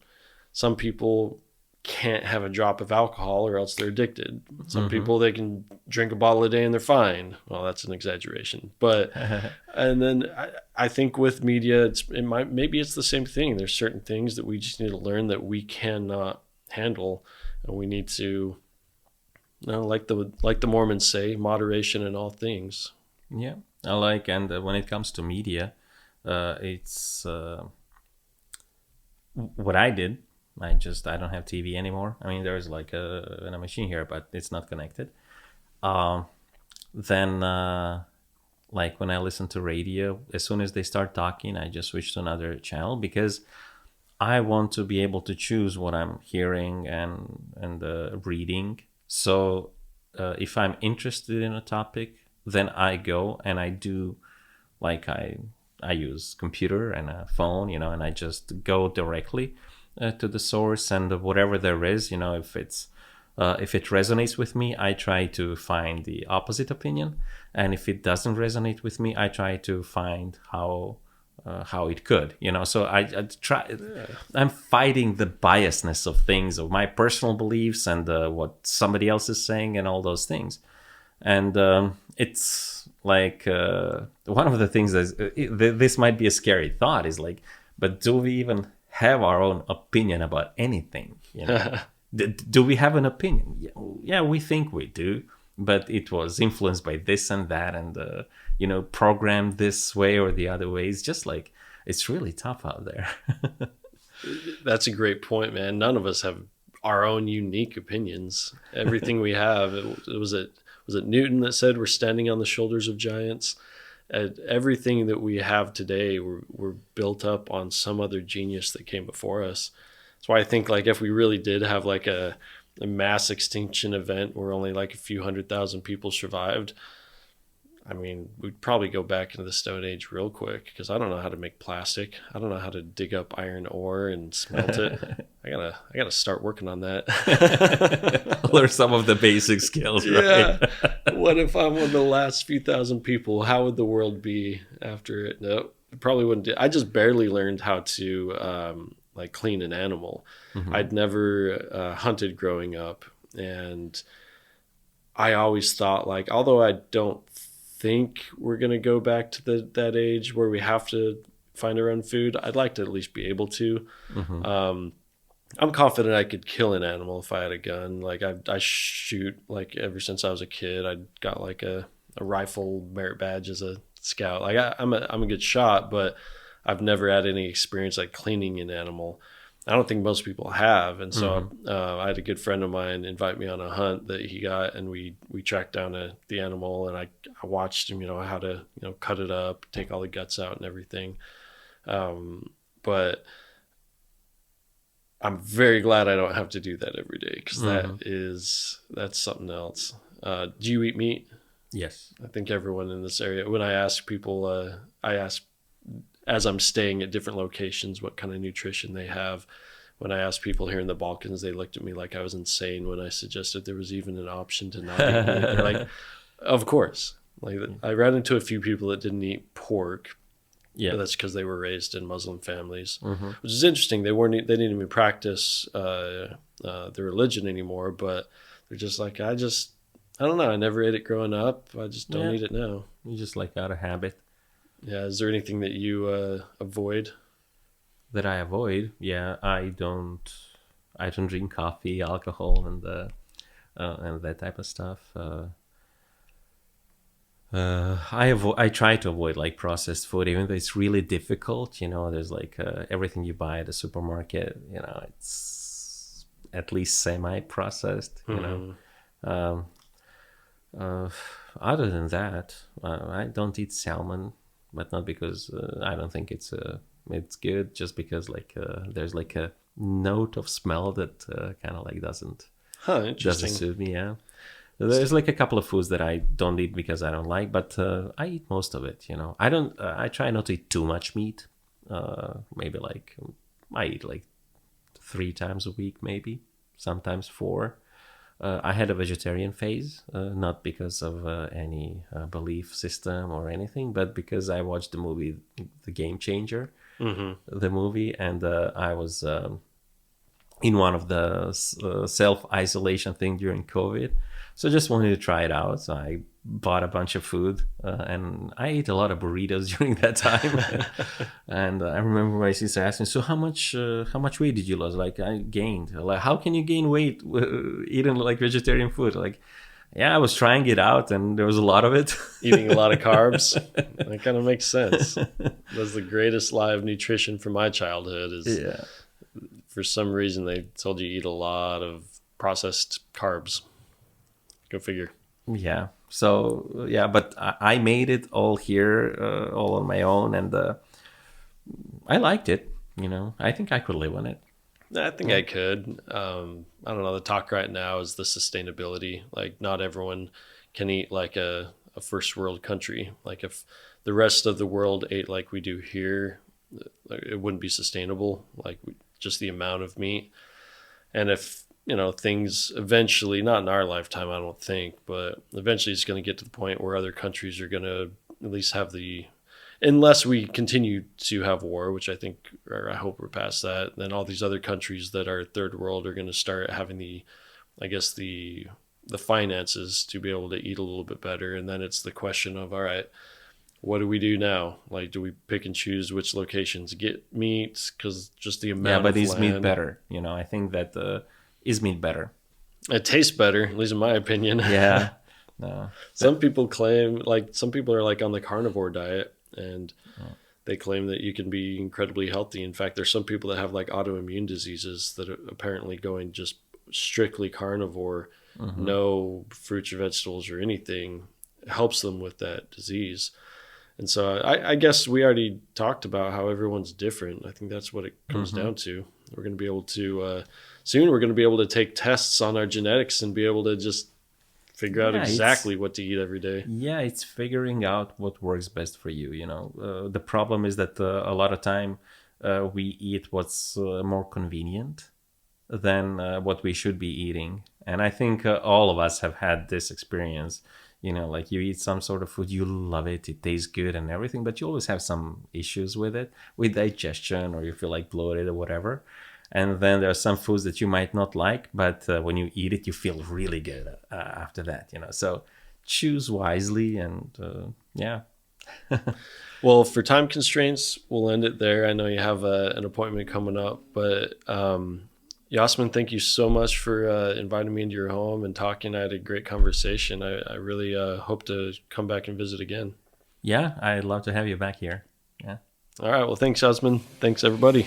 Some people can't have a drop of alcohol or else they're addicted. Some people, they can drink a bottle a day and they're fine. Well, that's an exaggeration, but and then I think with media, maybe it's the same thing. There's certain things that we just need to learn that we cannot handle, and we need to, like the Mormons say, moderation in all things. Yeah, I like, and when it comes to media, it's what I did. I don't have TV anymore. I mean, there's like a machine here, but it's not connected. Then, like when I listen to radio, as soon as they start talking, I just switch to another channel because I want to be able to choose what I'm hearing and reading. So if I'm interested in a topic, then I go and I do, like I use computer and a phone, and I just go directly to the source, and whatever there is, if it resonates with me, I try to find the opposite opinion, and if it doesn't resonate with me, I try to find how it could, so I try. I'm fighting the biasness of things, of my personal beliefs and what somebody else is saying and all those things. And it's like one of the things that this might be a scary thought is like, but do we even have our own opinion about anything? Do we have an opinion? Yeah, we think we do, but it was influenced by this and that, and programmed this way or the other way. It's just like, it's really tough out there. That's a great point, man. None of us have our own unique opinions. Everything we have, was it Newton that said we're standing on the shoulders of giants? Everything that we have today were built up on some other genius that came before us. That's why I think, like, if we really did have like a mass extinction event where only like a few 100,000 people survived, I mean, we'd probably go back into the Stone Age real quick, because I don't know how to make plastic. I don't know how to dig up iron ore and smelt it. I gotta start working on that. Learn some of the basic skills, right? Yeah. What if I'm one of the last few thousand people? How would the world be after it? No, it probably wouldn't. I just barely learned how to like clean an animal. Mm-hmm. I'd never hunted growing up, and I always thought, like, although I don't think we're going to go back to that age where we have to find our own food, I'd like to at least be able to. Mm-hmm. I'm confident I could kill an animal if I had a gun. Like I shoot, like, ever since I was a kid. I got like a rifle merit badge as a scout. Like I'm a good shot, but I've never had any experience like cleaning an animal. I don't think most people have. And so I had a good friend of mine invite me on a hunt that he got, and we tracked down the animal, and I watched him, how to, cut it up, take all the guts out and everything. But but I'm very glad I don't have to do that every day, because that's something else. Do you eat meat? Yes. I think everyone in this area, when I ask people, I ask as I'm staying at different locations what kind of nutrition they have. When I asked people here in the Balkans, they looked at me like I was insane when I suggested there was even an option to not eat meat. They're like, of course. Like, I ran into a few people that didn't eat pork. Yeah. But that's because they were raised in Muslim families, which is interesting. They didn't even practice their religion anymore, but they're just like, I don't know. I never ate it growing up. I just don't eat it now. You just like out of habit. Yeah. Is there anything that you avoid? That I avoid? Yeah, I don't drink coffee, alcohol, and that type of stuff. I try to avoid like processed food, even though it's really difficult. You know, there's like everything you buy at the supermarket. You know, it's at least semi-processed. You know. Other than that, I don't eat salmon, but not because I don't think it's good, just because like there's like a note of smell that kind of like doesn't suit me. Yeah, there's like a couple of foods that I don't eat because I don't like, but I eat most of it. You know, I try not to eat too much meat. Maybe like I eat like 3 times a week, maybe sometimes 4. I had a vegetarian phase, not because of any belief system or anything, but because I watched the movie The Game Changer, the movie, and I was in one of the self-isolation thing during COVID. So just wanted to try it out. So I bought a bunch of food and I ate a lot of burritos during that time. And I remember my sister asked me, so how much weight did you lose? Like, I gained. Like, how can you gain weight eating like vegetarian food? Like, yeah, I was trying it out and there was a lot of it. Eating a lot of carbs. That kind of makes sense. That's the greatest lie of nutrition from my childhood is for some reason they told you eat a lot of processed carbs. Go figure. Yeah. So, yeah, but I made it all here, all on my own, and I liked it. You know, I think I could live on it. I think I could. I don't know. The talk right now is the sustainability. Like, not everyone can eat like a first world country. Like, if the rest of the world ate like we do here, it wouldn't be sustainable. Like, just the amount of meat. And if, you know, things eventually, not in our lifetime, I don't think, but eventually it's going to get to the point where other countries are going to at least have unless we continue to have war, which I think, or I hope we're past that, then all these other countries that are third world are going to start having the finances to be able to eat a little bit better. And then it's the question of, all right, what do we do now? Like, do we pick and choose which locations get meat? Because just the amount of land. Yeah, but is meat better? You know, I think that is meat better? It tastes better, at least in my opinion. Yeah. No. Some people claim, like, some people are like on the carnivore diet and they claim that you can be incredibly healthy. In fact, there's some people that have like autoimmune diseases that are apparently going just strictly carnivore, no fruits or vegetables or anything helps them with that disease. And so I guess we already talked about how everyone's different. I think that's what it comes down to. We're going to be able to, soon we're going to be able to take tests on our genetics and be able to just figure out exactly what to eat every day. Yeah, it's figuring out what works best for you. You know, the problem is that a lot of time we eat what's more convenient than what we should be eating. And I think all of us have had this experience. You know, like you eat some sort of food, you love it, it tastes good and everything, but you always have some issues with it, with digestion, or you feel like bloated or whatever. And then there are some foods that you might not like, but when you eat it, you feel really good after that, you know. So choose wisely and yeah. Well, for time constraints, we'll end it there. I know you have an appointment coming up, but Jasmin, thank you so much for inviting me into your home and talking. I had a great conversation. I really hope to come back and visit again. Yeah, I'd love to have you back here. Yeah. All right. Well, thanks, Jasmin. Thanks, everybody.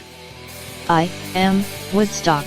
I am Woodstock.